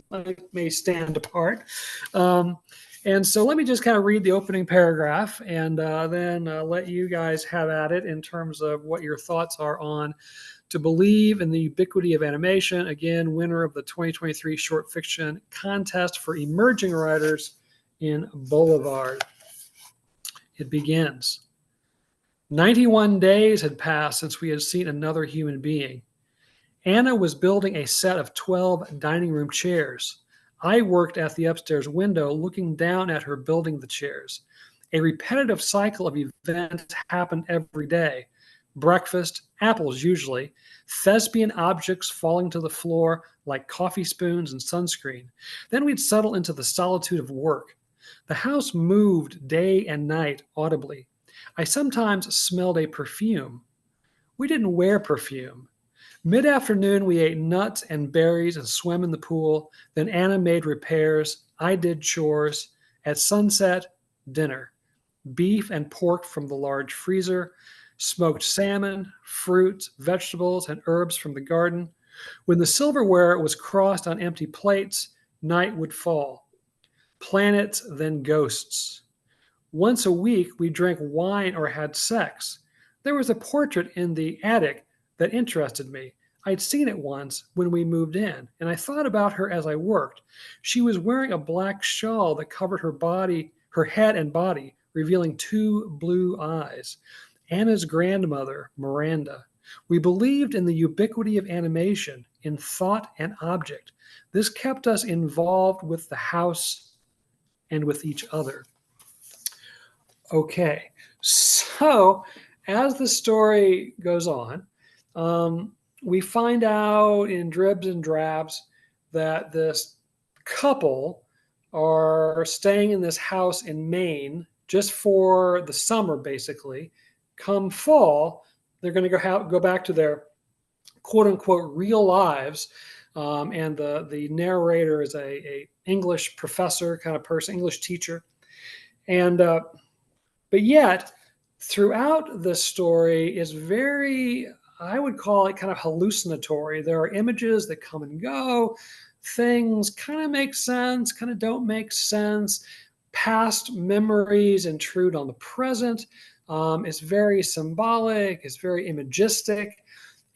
may stand apart. And so let me just kind of read the opening paragraph and then let you guys have at it in terms of what your thoughts are on To Believe in the Ubiquity of Animation. Again, winner of the 2023 Short Fiction Contest for Emerging Writers in Boulevard. It begins. 91 days had passed since we had seen another human being. Anna was building a set of 12 dining room chairs. I worked at the upstairs window, looking down at her building the chairs. A repetitive cycle of events happened every day. Breakfast, apples usually, thespian objects falling to the floor like coffee spoons and sunscreen. Then we'd settle into the solitude of work. The house moved day and night audibly. I sometimes smelled a perfume. We didn't wear perfume. Mid-afternoon, we ate nuts and berries and swam in the pool. Then Anna made repairs. I did chores. At sunset, dinner. Beef and pork from the large freezer, smoked salmon, fruits, vegetables, and herbs from the garden. When the silverware was crossed on empty plates, night would fall. Planets, then ghosts. Once a week, we drank wine or had sex. There was a portrait in the attic that interested me. I'd seen it once when we moved in, and I thought about her as I worked. She was wearing a black shawl that covered her body, her head and body, revealing two blue eyes. Anna's grandmother, Miranda. We believed in the ubiquity of animation, in thought and object. This kept us involved with the house and with each other. Okay, so as the story goes on, we find out in dribs and drabs that this couple are staying in this house in Maine just for the summer, basically. Come fall, they're going to go back to their quote unquote real lives. And the narrator is a English professor kind of person, English teacher. And but yet, throughout the story is very, I would call it kind of hallucinatory. There are images that come and go. Things kind of make sense, kind of don't make sense. Past memories intrude on the present. It's very symbolic. It's very imagistic.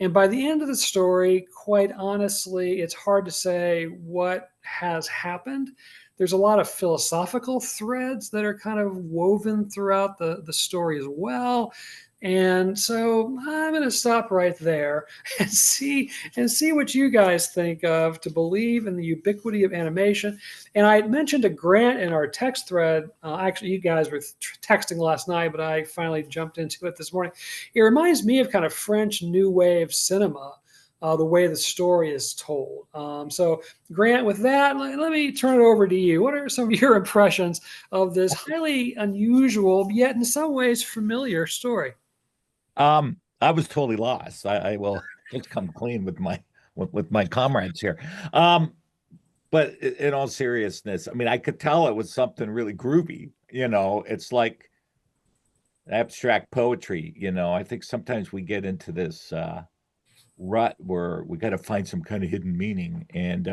And by the end of the story, quite honestly, it's hard to say what has happened. There's a lot of philosophical threads that are kind of woven throughout the story as well. And so I'm going to stop right there and see what you guys think of To Believe in the Ubiquity of Animation. And I mentioned to Grant in our text thread. Actually, you guys were texting last night, but I finally jumped into it this morning. It reminds me of kind of French New Wave cinema. The way the story is told. So, Grant, with that, let me turn it over to you. What are some of your impressions of this highly unusual, yet in some ways familiar story? I was totally lost. I will just come clean with my comrades here. But in all seriousness, I mean, I could tell it was something really groovy. It's like abstract poetry. I think sometimes we get into this rut where we got to find some kind of hidden meaning, and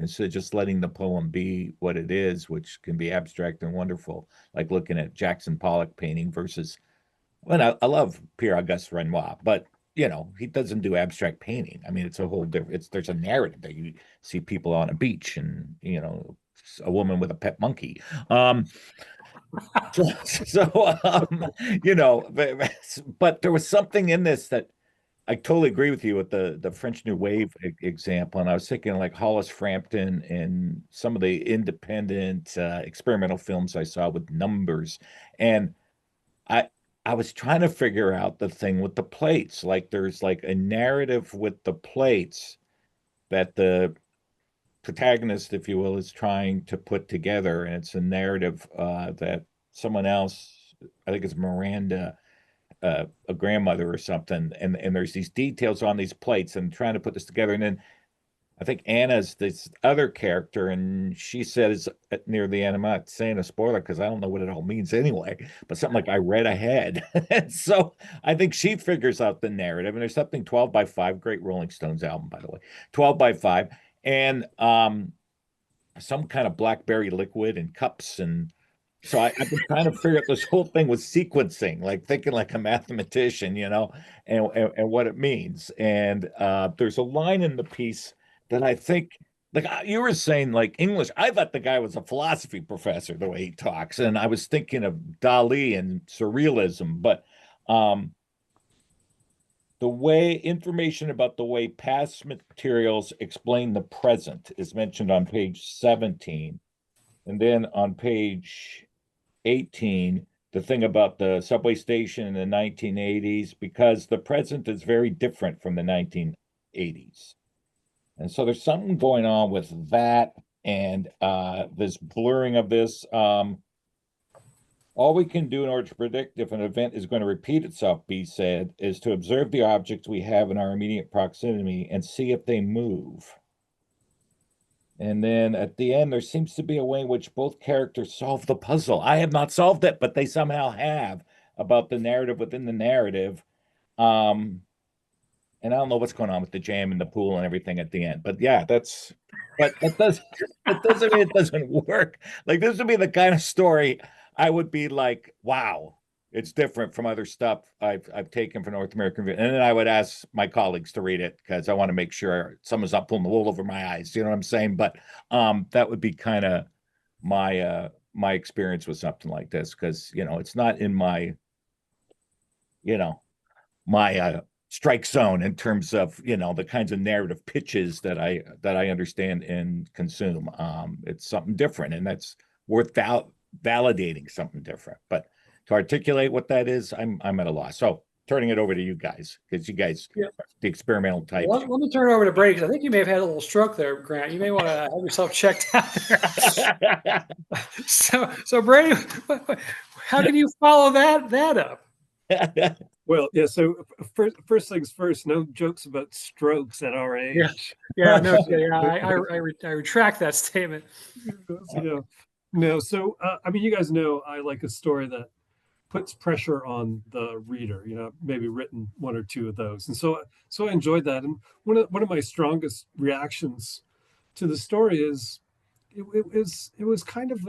instead of just letting the poem be what it is, which can be abstract and wonderful, like looking at Jackson Pollock painting versus, well, I love Pierre-Auguste Renoir, but he doesn't do abstract painting. I mean, it's a whole different. There's a narrative that you see people on a beach, and a woman with a pet monkey. So, but there was something in this that I totally agree with you with the French New Wave example, and I was thinking like Hollis Frampton and some of the independent experimental films I saw with numbers, and I I was trying to figure out the thing with the plates. Like there's like a narrative with the plates that the protagonist, if you will, is trying to put together, and it's a narrative that someone else, I think it's Miranda, a grandmother or something, and there's these details on these plates and trying to put this together, and then I think Anna's this other character, and she says near the end, I'm not saying a spoiler because I don't know what it all means anyway, but something like I read ahead. And so I think she figures out the narrative, and there's something 12 by 5, great Rolling Stones album, by the way, 12 by 5, and some kind of blackberry liquid and cups. And so I've been trying to figure out this whole thing with sequencing, like thinking like a mathematician, and what it means. And there's a line in the piece that I think, like you were saying, like English, I thought the guy was a philosophy professor the way he talks. And I was thinking of Dali and surrealism, but the way information about the way past materials explain the present is mentioned on page 17. And then on page 18, the thing about the subway station in the 1980s, because the present is very different from the 1980s. And so there's something going on with that and this blurring of this. All we can do in order to predict if an event is going to repeat itself, B said, is to observe the objects we have in our immediate proximity and see if they move. And then at the end, there seems to be a way in which both characters solve the puzzle. I have not solved it, but they somehow have, about the narrative within the narrative. And I don't know what's going on with the jam and the pool and everything at the end. But yeah, but that doesn't mean it doesn't work. Like this would be the kind of story I would be like, wow, it's different from other stuff I've taken from North American. And then I would ask my colleagues to read it because I want to make sure someone's not pulling the wool over my eyes. You know what I'm saying? But that would be kind of my experience with something like this, because it's not in my you know my strike zone in terms of the kinds of narrative pitches that I understand and consume. It's something different, and that's worth validating something different. But to articulate what that is, I'm at a loss. So turning it over to you guys, because you guys, Yeah. the experimental types. Let me turn it over to Brady, because I think you may have had a little stroke there, Grant. You may want to have yourself checked out there. So Brady, how can you follow that up? Well, yeah. So first things first. No jokes about strokes at our age. Yeah. No. Yeah. I retract that statement. No. So I mean, you guys know I like a story that puts pressure on the reader. Maybe written one or two of those, and so I enjoyed that. And one of my strongest reactions to the story is it was kind of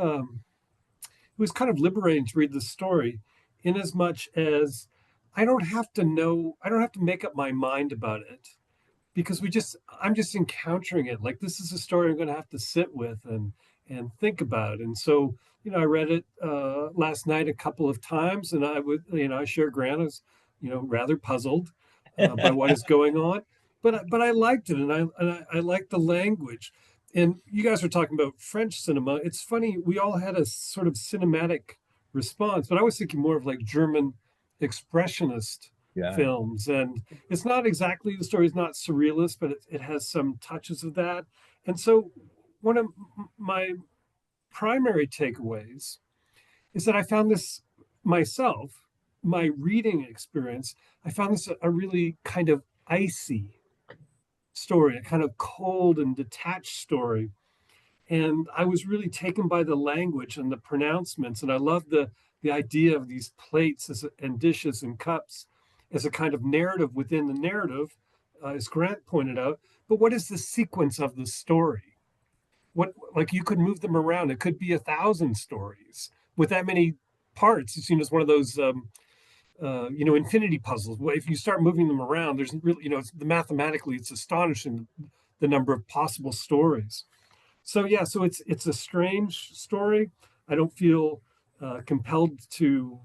liberating to read the story, in as much as I don't have to make up my mind about it, because I'm just encountering it. Like, this is a story I'm going to have to sit with and think about. And so, I read it last night a couple of times, and I share Grant as, rather puzzled by what is going on, but I liked it, and I liked the language. And you guys were talking about French cinema. It's funny, we all had a sort of cinematic response, but I was thinking more of like German expressionist films. And it's not exactly, the story is not surrealist, but it has some touches of that. And so one of my primary takeaways is that I found this myself, my reading experience, I found this a really kind of icy story, a kind of cold and detached story. And I was really taken by the language and the pronouncements. And I love the idea of these plates and dishes and cups as a kind of narrative within the narrative, as Grant pointed out. But what is the sequence of the story? Like, you could move them around. It could be 1,000 stories with that many parts. It's seen as one of those infinity puzzles. If you start moving them around, there's really, mathematically, it's astonishing the number of possible stories. So yeah, so it's a strange story. I don't feel compelled to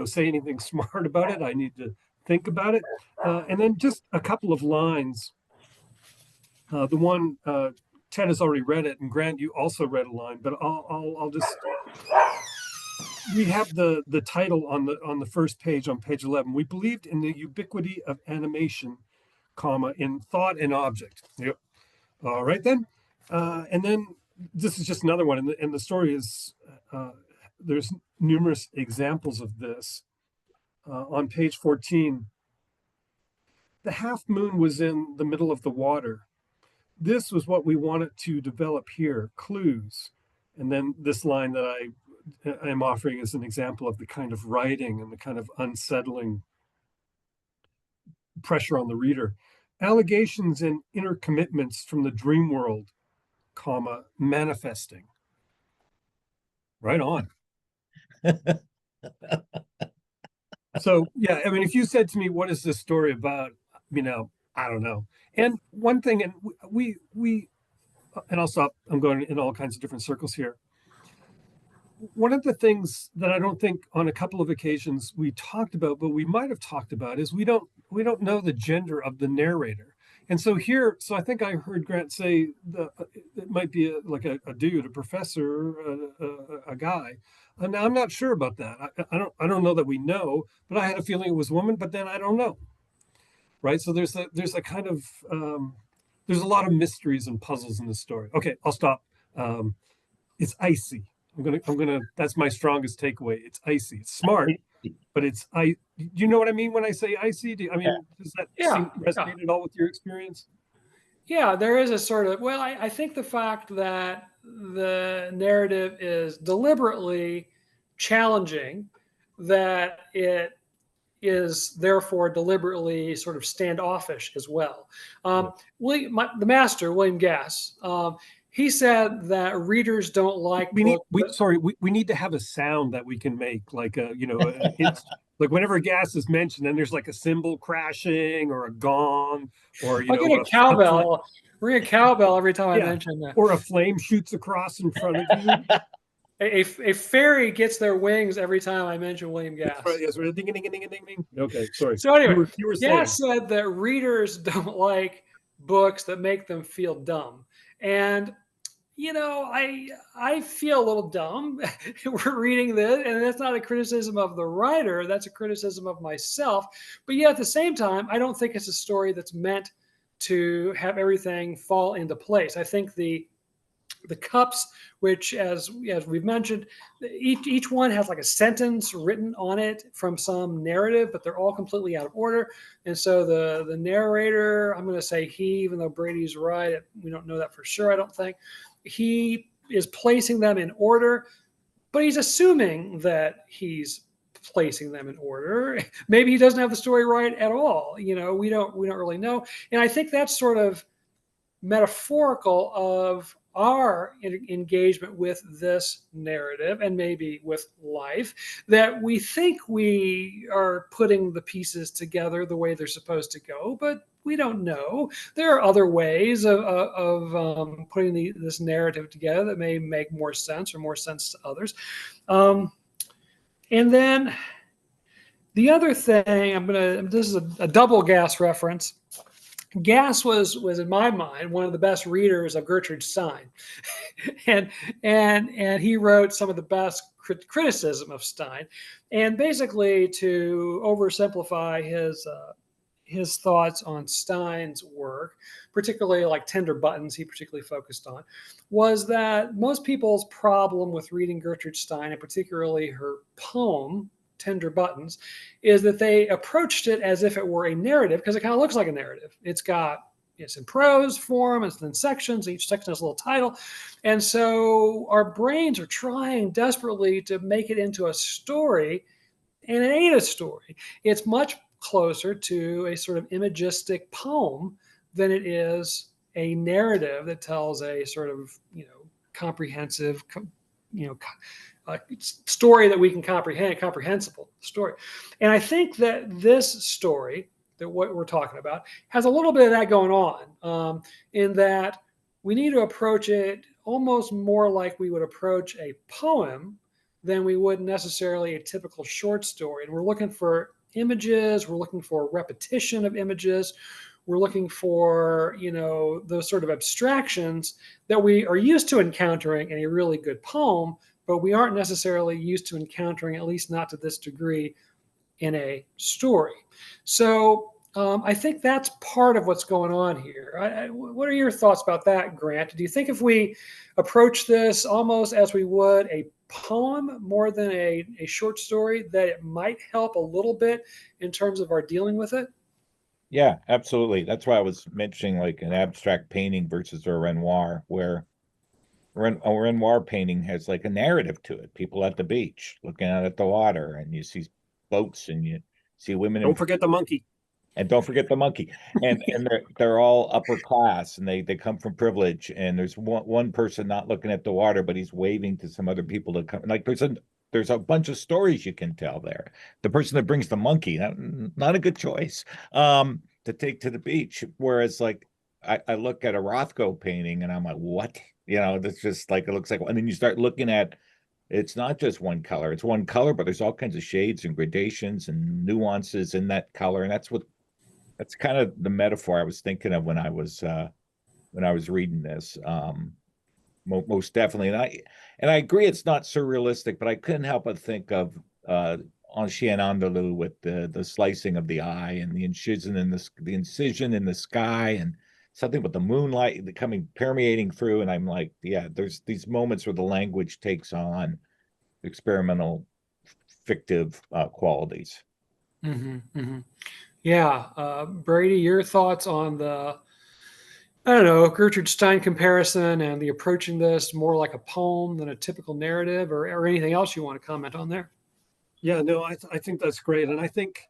say anything smart about it. I need to think about it. And then just a couple of lines. The one Ted has already read it, and Grant, you also read a line, but I'll just. We have the title on the first page, on page 11. We believed in the ubiquity of animation, in thought and object. Yep. All right then. And then this is just another one, and the story is there's numerous examples of this. On page 14, the half moon was in the middle of the water. this was what we wanted to develop here, clues. And then this line that I'm offering as an example of the kind of writing and the kind of unsettling pressure on the reader. Allegations and inner commitments from the dream world, comma, manifesting. Right on. So yeah, I mean, if you said to me, what is this story about? I don't know. And one thing, and and I'll stop, I'm going in all kinds of different circles here. One of the things that I don't think on a couple of occasions we talked about, but we might have talked about, is we don't know the gender of the narrator. And so here, so I think I heard Grant say it might be like a dude, a professor, a guy. And I'm not sure about that. I don't know that we know, but I had a feeling it was a woman, but then I don't know. Right. So there's a kind of there's a lot of mysteries and puzzles in this story. Okay, I'll stop. It's icy. I'm gonna. That's my strongest takeaway. It's icy. It's smart, but it's I. Do you know what I mean when I say icy? Does that seem resonate at all with your experience? Yeah, there is a sort of, well, I think the fact that the narrative is deliberately challenging, that it is therefore deliberately sort of standoffish as well. The master, William Gass, he said that readers don't like we need to have a sound that we can make, like it's like whenever gas is mentioned, then there's like a cymbal crashing or a gong, or I'll get a cowbell. Ring a cowbell every time I mention that. Or a flame shoots across in front of you. A fairy gets their wings every time I mention William Gass. Right, yes, ding, ding, ding, ding, ding. Okay, sorry. So anyway, you were Gass said that readers don't like books that make them feel dumb. And I feel a little dumb. We're reading this, and that's not a criticism of the writer. That's a criticism of myself. But yet at the same time, I don't think it's a story that's meant to have everything fall into place. I think the cups, which as we've mentioned, each one has like a sentence written on it from some narrative, but they're all completely out of order. And so the narrator, I'm going to say he, even though Brady's right, we don't know that for sure, I don't think. He is placing them in order, but he's assuming that he's placing them in order. Maybe he doesn't have the story right at all. We don't really know. And I think that's sort of metaphorical of our engagement with this narrative and maybe with life, that we think we are putting the pieces together the way they're supposed to go, but we don't know. There are other ways of putting this narrative together that may make more sense or more sense to others. And then the other thing, this is a double Gass reference. Gass was in my mind one of the best readers of Gertrude Stein, and he wrote some of the best criticism of Stein. And basically, to oversimplify his thoughts on Stein's work, particularly like Tender Buttons, he particularly focused on, was that most people's problem with reading Gertrude Stein, and particularly her poem Tender Buttons, is that they approached it as if it were a narrative, because it kind of looks like a narrative. It's in prose form, it's in sections, each section has a little title. And so our brains are trying desperately to make it into a story, and it ain't a story. It's much closer to a sort of imagistic poem than it is a narrative that tells a sort of, comprehensive, story that we can comprehend, comprehensible story. And I think that this story, that what we're talking about, has a little bit of that going on, in that we need to approach it almost more like we would approach a poem than we would necessarily a typical short story. And we're looking for images, we're looking for repetition of images, we're looking for, those sort of abstractions that we are used to encountering in a really good poem, but we aren't necessarily used to encountering, at least not to this degree, in a story. So I think that's part of what's going on here. What are your thoughts about that, Grant? Do you think if we approach this almost as we would a poem more than a short story, that it might help a little bit in terms of our dealing with it? Yeah, absolutely. That's why I was mentioning like an abstract painting versus a Renoir, where a Renoir painting has like a narrative to it. People at the beach looking out at the water, and you see boats, and you see women in, Don't forget the monkey. and don't forget the monkey. And they're all upper class, and they come from privilege. And there's one person not looking at the water, but he's waving to some other people to come. Like there's a bunch of stories you can tell there. The person that brings the monkey, not a good choice to take to the beach. Whereas like I look at a Rothko painting and I'm like, what? You know, that's just like it looks like, and then you start looking at it's not just one color, it's one color, but there's all kinds of shades and gradations and nuances in that color. And that's kind of the metaphor I was thinking of when I was reading this. Most definitely, and I agree it's not surrealistic, but I couldn't help but think of On Chien Andalou with the slicing of the eye and the incision in the sky and something with the moonlight coming permeating through. And I'm like, yeah, there's these moments where the language takes on experimental fictive qualities. Yeah. Brady, your thoughts on the, I don't know, Gertrude Stein comparison and the approaching this more like a poem than a typical narrative, or anything else you want to comment on there? Yeah, no, I think that's great. And I think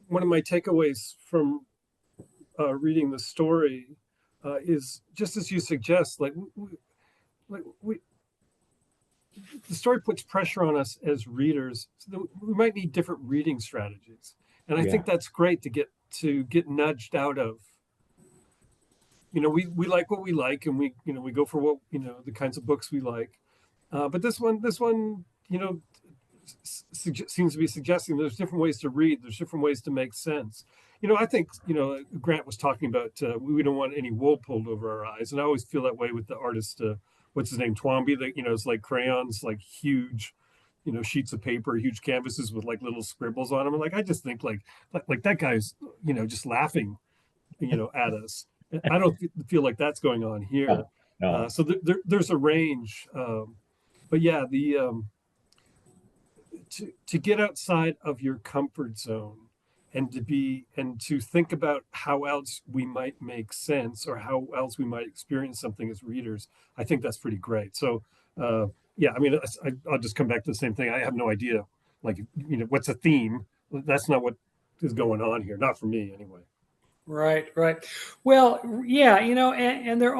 one of my takeaways from reading the story is just as you suggest, like we, the story puts pressure on us as readers. So we might need different reading strategies, and I Yeah. think that's great to get nudged out of. We like what we like, and we go for what the kinds of books we like. But this one, seems to be suggesting there's different ways to read. There's different ways to make sense. I think Grant was talking about we don't want any wool pulled over our eyes, and I always feel that way with the artist. What's his name, Twombly? That it's like crayons, like huge, sheets of paper, huge canvases with like little scribbles on them. And like I just think like that guy's just laughing, at us. I don't feel like that's going on here. No, no. So there's a range, but yeah, the to get outside of your comfort zone and to think about how else we might make sense or how else we might experience something as readers. I think that's pretty great. So yeah, I mean, I'll just come back to the same thing. I have no idea, like, what's a theme. That's not what is going on here, not for me anyway. Right, right. Well, yeah, and there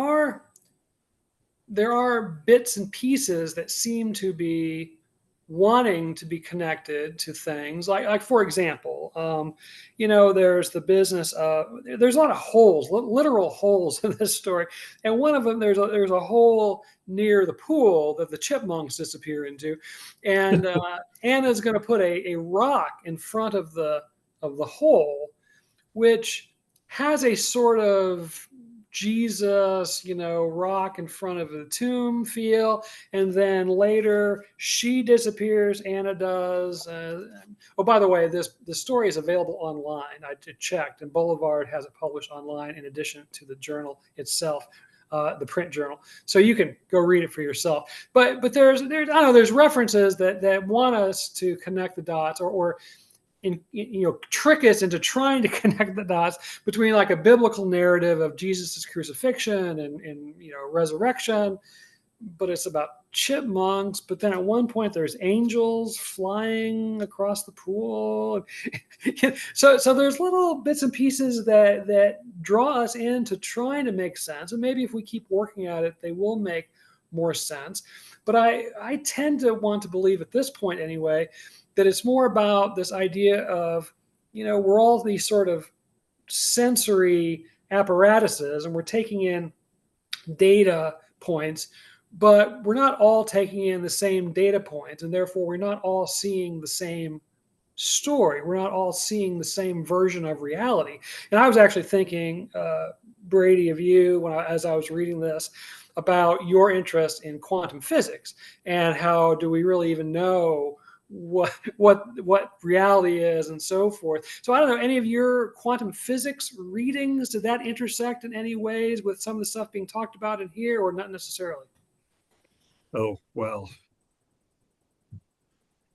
are bits and pieces that seem to be wanting to be connected to things like for example, there's the business of there's a lot of holes, literal holes in this story, and one of them there's a hole near the pool that the chipmunks disappear into, and Anna's going to put a rock in front of the hole, which has a sort of Jesus, rock in front of the tomb feel. And then later she disappears, Anna does. Oh, by the way, this story is available online. I checked, and Boulevard has it published online in addition to the journal itself. The print journal, so you can go read it for yourself. But there's I don't know, there's references that want us to connect the dots, or trick us into trying to connect the dots between like a biblical narrative of Jesus's crucifixion and resurrection, but it's about chipmunks. But then at one point there's angels flying across the pool. so there's little bits and pieces that draw us into trying to make sense, and maybe if we keep working at it, they will make more sense. But I tend to want to believe at this point anyway that it's more about this idea of, we're all these sort of sensory apparatuses and we're taking in data points, but we're not all taking in the same data points. And therefore, we're not all seeing the same story. We're not all seeing the same version of reality. And I was actually thinking, Brady, of you as I was reading this, about your interest in quantum physics and how do we really even know what reality is and so forth. So I don't know, any of your quantum physics readings, did that intersect in any ways with some of the stuff being talked about in here, or not necessarily? Oh, well,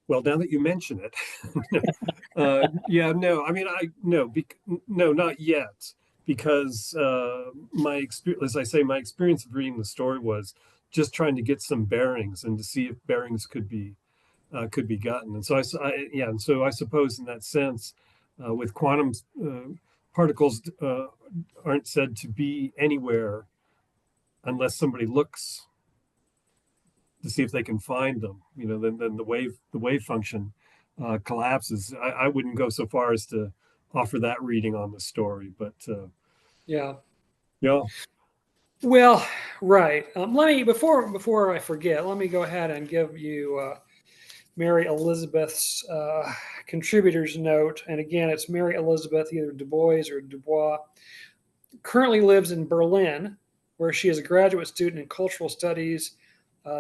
Well, now that you mention it, yeah, no, I mean, no, not yet, because my experience, as I say, my experience of reading the story was just trying to get some bearings and to see if bearings could be gotten. And so yeah, and so I suppose in that sense, with quantum particles aren't said to be anywhere unless somebody looks to see if they can find them. Then the wave function collapses. I wouldn't go so far as to offer that reading on the story, but Yeah. yeah, Well, right. Let me before I forget. Let me go ahead and give you Mary Elizabeth's contributor's note. And again, it's Mary Elizabeth, either Dubois or Dubois. Currently lives in Berlin, where she is a graduate student in cultural studies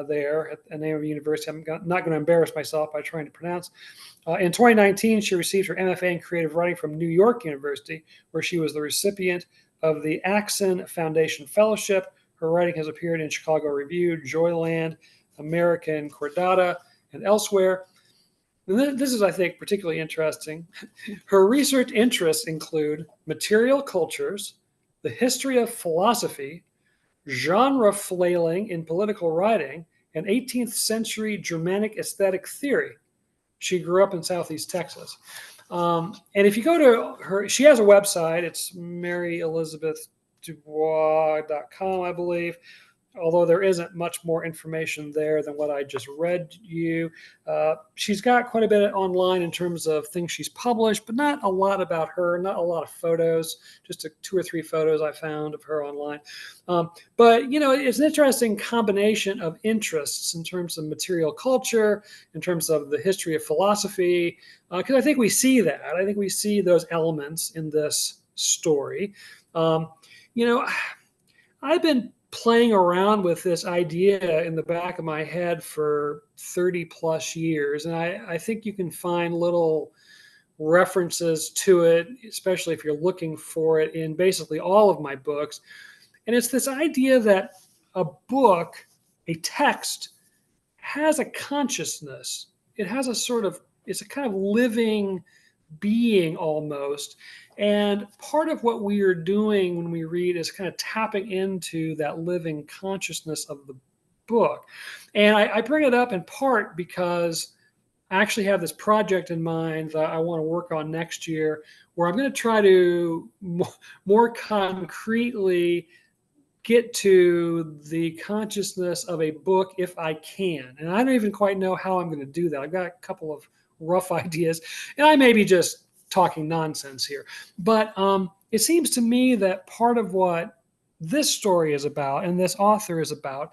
there at the name of the university. I'm not going to embarrass myself by trying to pronounce. In 2019, she received her MFA in creative writing from New York University, where she was the recipient of the Axon Foundation Fellowship. Her writing has appeared in Chicago Review, Joyland, American Cordata, and elsewhere. And this is, I think, particularly interesting. Her research interests include material cultures, the history of philosophy, genre flailing in political writing, and 18th century Germanic aesthetic theory. She grew up in Southeast Texas. And if you go to her, she has a website. It's maryelizabethdubois.com, I believe, although there isn't much more information there than what I just read you. She's got quite a bit online in terms of things she's published, but not a lot about her, not a lot of photos, just two or three photos I found of her online. But, it's an interesting combination of interests in terms of material culture, in terms of the history of philosophy, because I think we see that. I think we see those elements in this story. I've been playing around with this idea in the back of my head for 30 plus years. And I think you can find little references to it, especially if you're looking for it in basically all of my books. And it's this idea that a book, a text, has a consciousness. It has it's a kind of living being almost. And part of what we are doing when we read is kind of tapping into that living consciousness of the book. And I bring it up in part because I actually have this project in mind that I want to work on next year, where I'm going to try to more concretely get to the consciousness of a book if I can. And I don't even quite know how I'm going to do that. I've got a couple of rough ideas, and I may be just talking nonsense here. But it seems to me that part of what this story is about and this author is about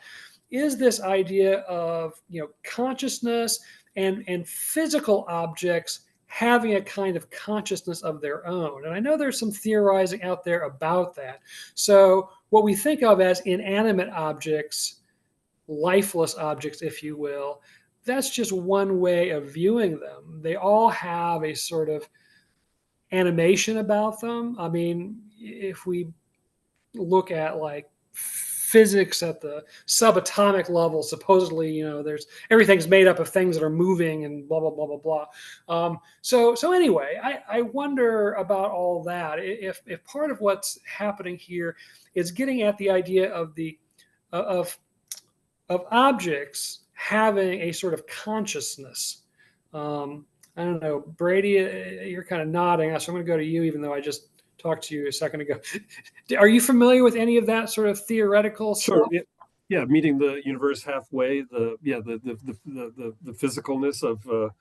is this idea of consciousness and physical objects having a kind of consciousness of their own. And I know there's some theorizing out there about that. So what we think of as inanimate objects, lifeless objects, if you will, that's just one way of viewing them. They all have a sort of animation about them. I mean, if we look at like physics at the subatomic level, supposedly, there's everything's made up of things that are moving and blah blah blah blah blah. So anyway, I wonder about all that. If part of what's happening here is getting at the idea of the of objects having a sort of consciousness. I don't know, Brady, you're kind of nodding, so I'm going to go to you, even though I just talked to you a second ago. Are you familiar with any of that sort of theoretical sure. stuff? Yeah, meeting the universe halfway. The physicalness of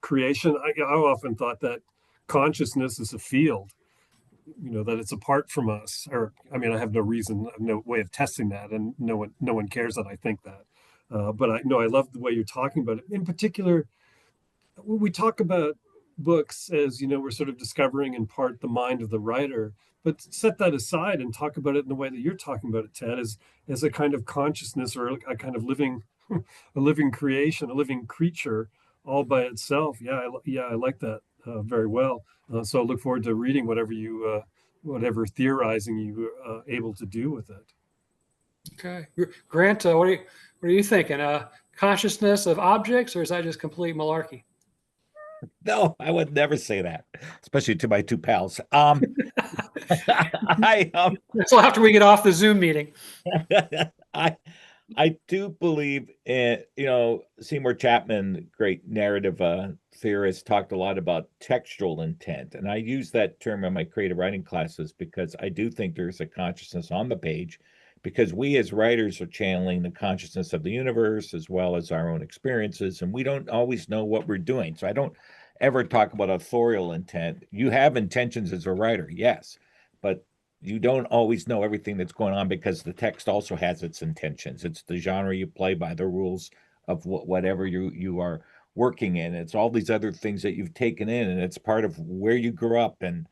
creation. I often thought that consciousness is a field. That it's apart from us. Or I mean, I have no reason, no way of testing that, and no one cares that I think that. But I know I love the way you're talking about it. In particular, when we talk about books as we're sort of discovering in part the mind of the writer, but set that aside and talk about it in the way that you're talking about it, Ted, as a kind of consciousness or a kind of living a living creation, a living creature all by itself. I like that very well. So I look forward to reading whatever theorizing you able to do with it. Okay, Grant, what are you thinking? consciousness of objects, or is that just complete malarkey? No, I would never say that, especially to my two pals. I Until after we get off the Zoom meeting. I I do believe in, Seymour Chapman, great narrative theorist, talked a lot about textual intent. And I use that term in my creative writing classes because I do think there's a consciousness on the page, because we as writers are channeling the consciousness of the universe as well as our own experiences. And we don't always know what we're doing. So I don't ever talk about authorial intent. You have intentions as a writer, yes, but you don't always know everything that's going on because the text also has its intentions. It's the genre you play by, the rules of whatever you are working in. It's all these other things that you've taken in, and it's part of where you grew up and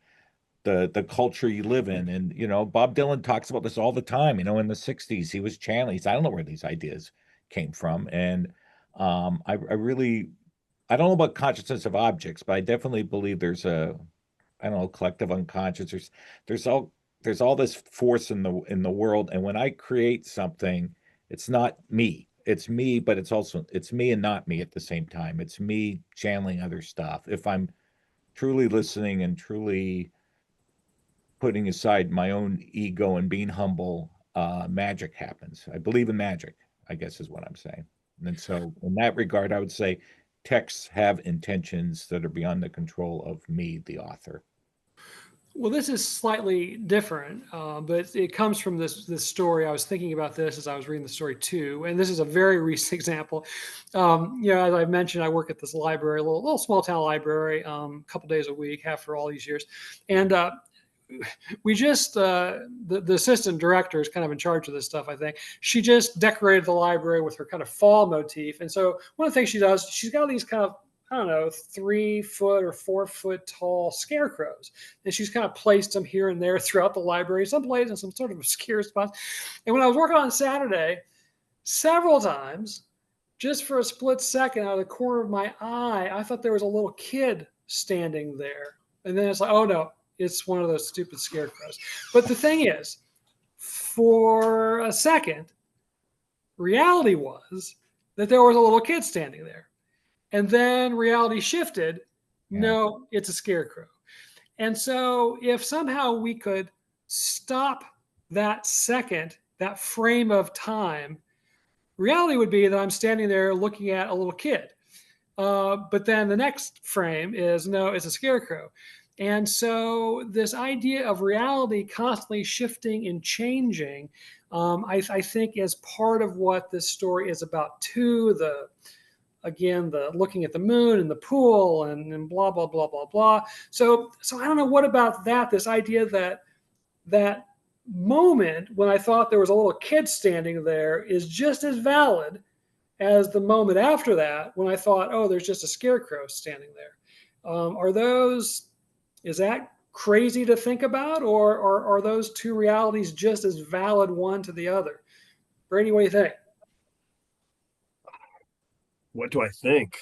the culture you live in. And Bob Dylan talks about this all the time. In the 60s, he was channeling. I don't know where these ideas came from. And I really, I don't know about consciousness of objects, but I definitely believe there's a, I don't know, collective unconscious. There's all there's all this force in the world, and when I create something, it's not me. It's me, but it's me and not me at the same time. It's me channeling other stuff. If I'm truly listening and truly putting aside my own ego and being humble, magic happens. I believe in magic, I guess is what I'm saying. And so, in that regard, I would say texts have intentions that are beyond the control of me, the author. Well, this is slightly different, but it comes from this story. I was thinking about this as I was reading the story too, and this is a very recent example. As I mentioned, I work at this library, a little small town library, a couple days a week, after all these years, and we just the assistant director is kind of in charge of this stuff. I think she just decorated the library with her kind of fall motif, and so one of the things she does, she's got these kind of, I don't know, 3 foot or 4 foot tall scarecrows. And she's kind of placed them here and there throughout the library, some places in some sort of obscure spots. And when I was working on Saturday, several times, just for a split second out of the corner of my eye, I thought there was a little kid standing there. And then it's like, oh no, it's one of those stupid scarecrows. But the thing is, for a second, reality was that there was a little kid standing there. And then reality shifted. Yeah. No, it's a scarecrow. And so if somehow we could stop that second, that frame of time, reality would be that I'm standing there looking at a little kid. But then the next frame is, no, it's a scarecrow. And so this idea of reality constantly shifting and changing, I think is part of what this story is about too. The looking at the moon and the pool and blah blah blah blah blah. So I don't know, what about that, this idea that moment when I thought there was a little kid standing there is just as valid as the moment after that when I thought, oh, there's just a scarecrow standing there. Is that crazy to think about, or are those two realities just as valid one to the other? Brady, what do you think? What do I think?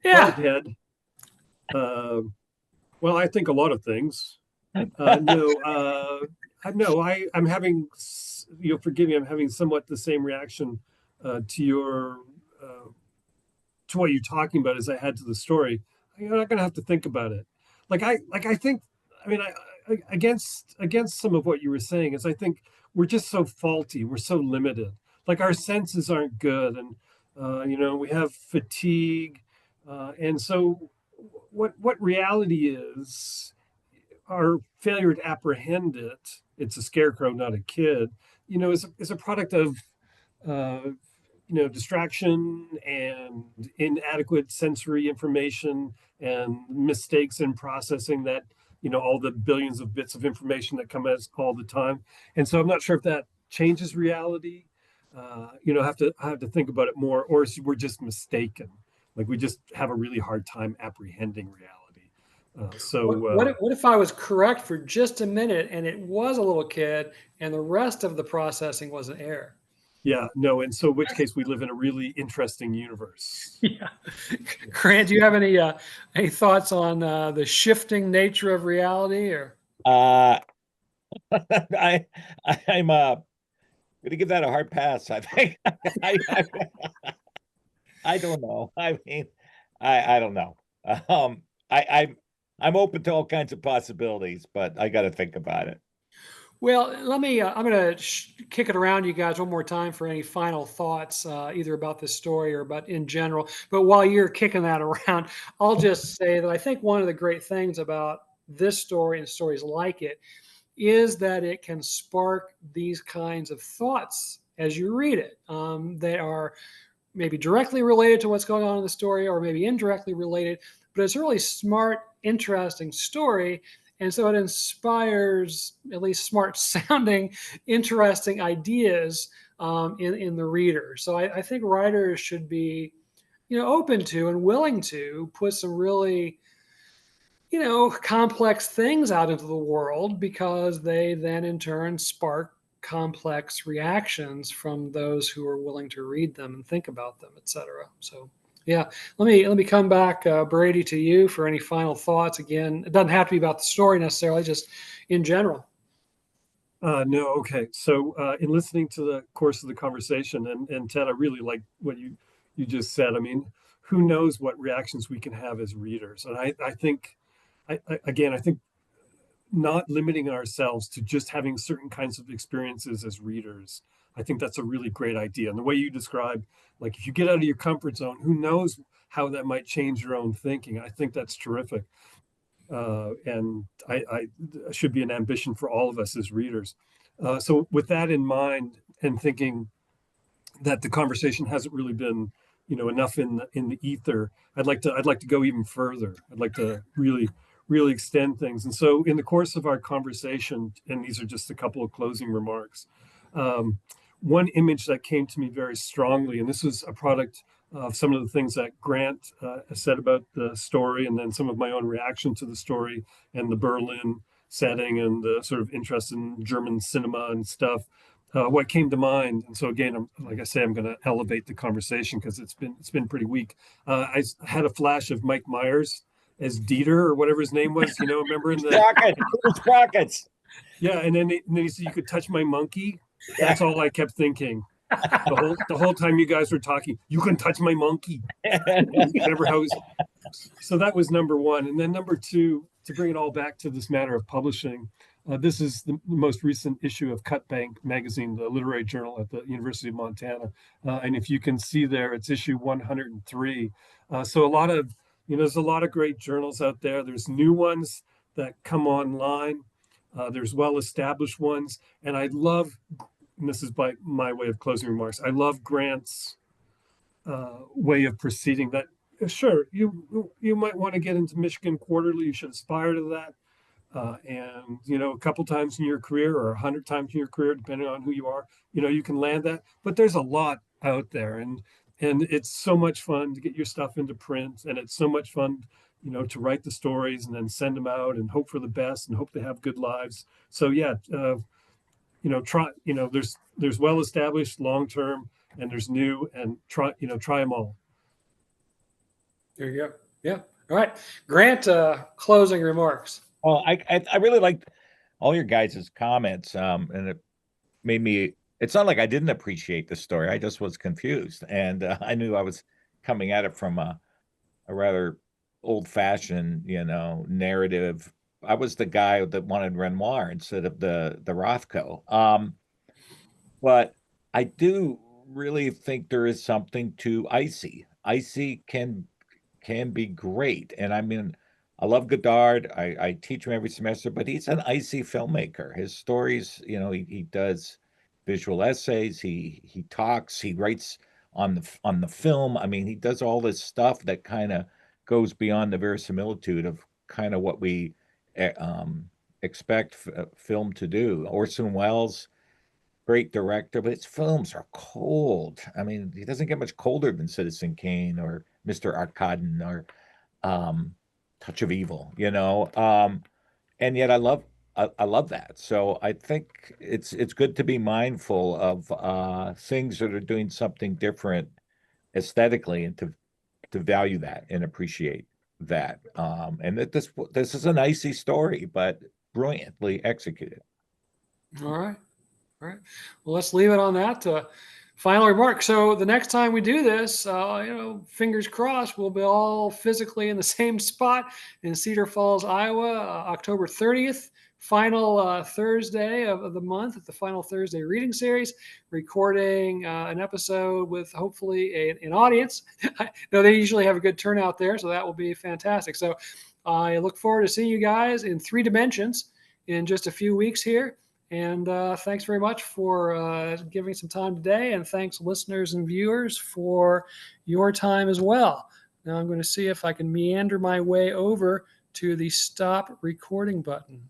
Yeah. Well, Ted, well, I think a lot of things. No, I'm having, forgive me, I'm having somewhat the same reaction to your to what you're talking about as I had to the story. You're not going to have to think about it. I think, I mean, against some of what you were saying is, I think we're just so faulty. We're so limited. Like, our senses aren't good, and we have fatigue, and so what reality is, our failure to apprehend it, it's a scarecrow, not a kid, is a product of uh, distraction and inadequate sensory information and mistakes in processing that, all the billions of bits of information that come at us all the time. And so I'm not sure if that changes reality. I have to think about it more, or we're just mistaken. Like, we just have a really hard time apprehending reality. What if I was correct for just a minute and it was a little kid and the rest of the processing was an error? Yeah, no, and so in which case we live in a really interesting universe. Yeah. Grant, do you have any thoughts on the shifting nature of reality? Or Uh, I I'm gonna give that a hard pass. I think. I, I don't know. I mean, I don't know. Um, I'm open to all kinds of possibilities, but I got to think about it. Well, let me. I'm going to kick it around you guys one more time for any final thoughts, either about this story or about in general. But while you're kicking that around, I'll just say that I think one of the great things about this story and stories like it is that it can spark these kinds of thoughts as you read it. They are maybe directly related to what's going on in the story or maybe indirectly related, but it's a really smart, interesting story. And so it inspires at least smart sounding, interesting ideas in the reader. So I think writers should be, open to and willing to put some really, complex things out into the world because they then in turn spark complex reactions from those who are willing to read them and think about them, etc. So yeah, let me come back, Brady, to you for any final thoughts. Again, it doesn't have to be about the story necessarily, just in general. No, okay. So in listening to the course of the conversation, and Ted, I really like what you just said. I mean, who knows what reactions we can have as readers? And I think, I think not limiting ourselves to just having certain kinds of experiences as readers. I think that's a really great idea. And the way you describe, like if you get out of your comfort zone, who knows how that might change your own thinking? I think that's terrific. And I should be an ambition for all of us as readers. So with that in mind, and thinking that the conversation hasn't really been, enough in the ether, I'd like to go even further. I'd like to really extend things. And so in the course of our conversation, and these are just a couple of closing remarks, um, one image that came to me very strongly, and this was a product of some of the things that Grant said about the story, and then some of my own reaction to the story and the Berlin setting and the sort of interest in German cinema and stuff. What came to mind, and so again, like I say, I'm going to elevate the conversation because it's been pretty weak. Had a flash of Mike Myers as Dieter or whatever his name was. Remember in the Sprockets. yeah, and then he said, "You could touch my monkey." That's all I kept thinking the whole time you guys were talking. You can touch my monkey. Whatever how. So that was number one, and then number two, to bring it all back to this matter of publishing. This is the most recent issue of Cut Bank magazine, the literary journal at the University of Montana. And if you can see there, it's issue 103. So a lot of, there's a lot of great journals out there. There's new ones that come online. There's well-established ones. And I love, and this is by my way of closing remarks, I love Grant's way of proceeding that. Sure, you might want to get into Michigan Quarterly. You should aspire to that. And a couple times in your career or 100 times in your career, depending on who you are, you can land that. But there's a lot out there, and it's so much fun to get your stuff into print, and it's so much fun, to write the stories and then send them out and hope for the best and hope they have good lives. So yeah, try. There's well established long term, and there's new, and try them all. There you go. Yeah. All right, Grant. Closing remarks. Well, I really liked all your guys' comments, and it made me. It's not like I didn't appreciate the story. I just was confused, and I knew I was coming at it from a rather old-fashioned, narrative. I was the guy that wanted Renoir instead of the Rothko. But I do really think there is something to Icy. Icy can be great. And I mean, I love Godard. I teach him every semester, but he's an icy filmmaker. His stories, he does visual essays. He talks. He writes on the film. I mean, he does all this stuff that kind of goes beyond the verisimilitude of kind of what we expect film to do. Orson Welles, great director, but his films are cold. I mean, he doesn't get much colder than Citizen Kane or Mr. Arkadin or Touch of Evil, and yet I love that. So I think it's good to be mindful of things that are doing something different aesthetically and to value that and appreciate that. And that this is an icy story, but brilliantly executed. All right. All right. Well, let's leave it on that final remark. So the next time we do this, fingers crossed, we'll be all physically in the same spot in Cedar Falls, Iowa, October 30th. Final Thursday of the month, at the final Thursday reading series, recording an episode with hopefully an audience. I know they usually have a good turnout there, so that will be fantastic. So I look forward to seeing you guys in 3 dimensions in just a few weeks here. And thanks very much for giving some time today. And thanks, listeners and viewers, for your time as well. Now I'm going to see if I can meander my way over to the stop recording button.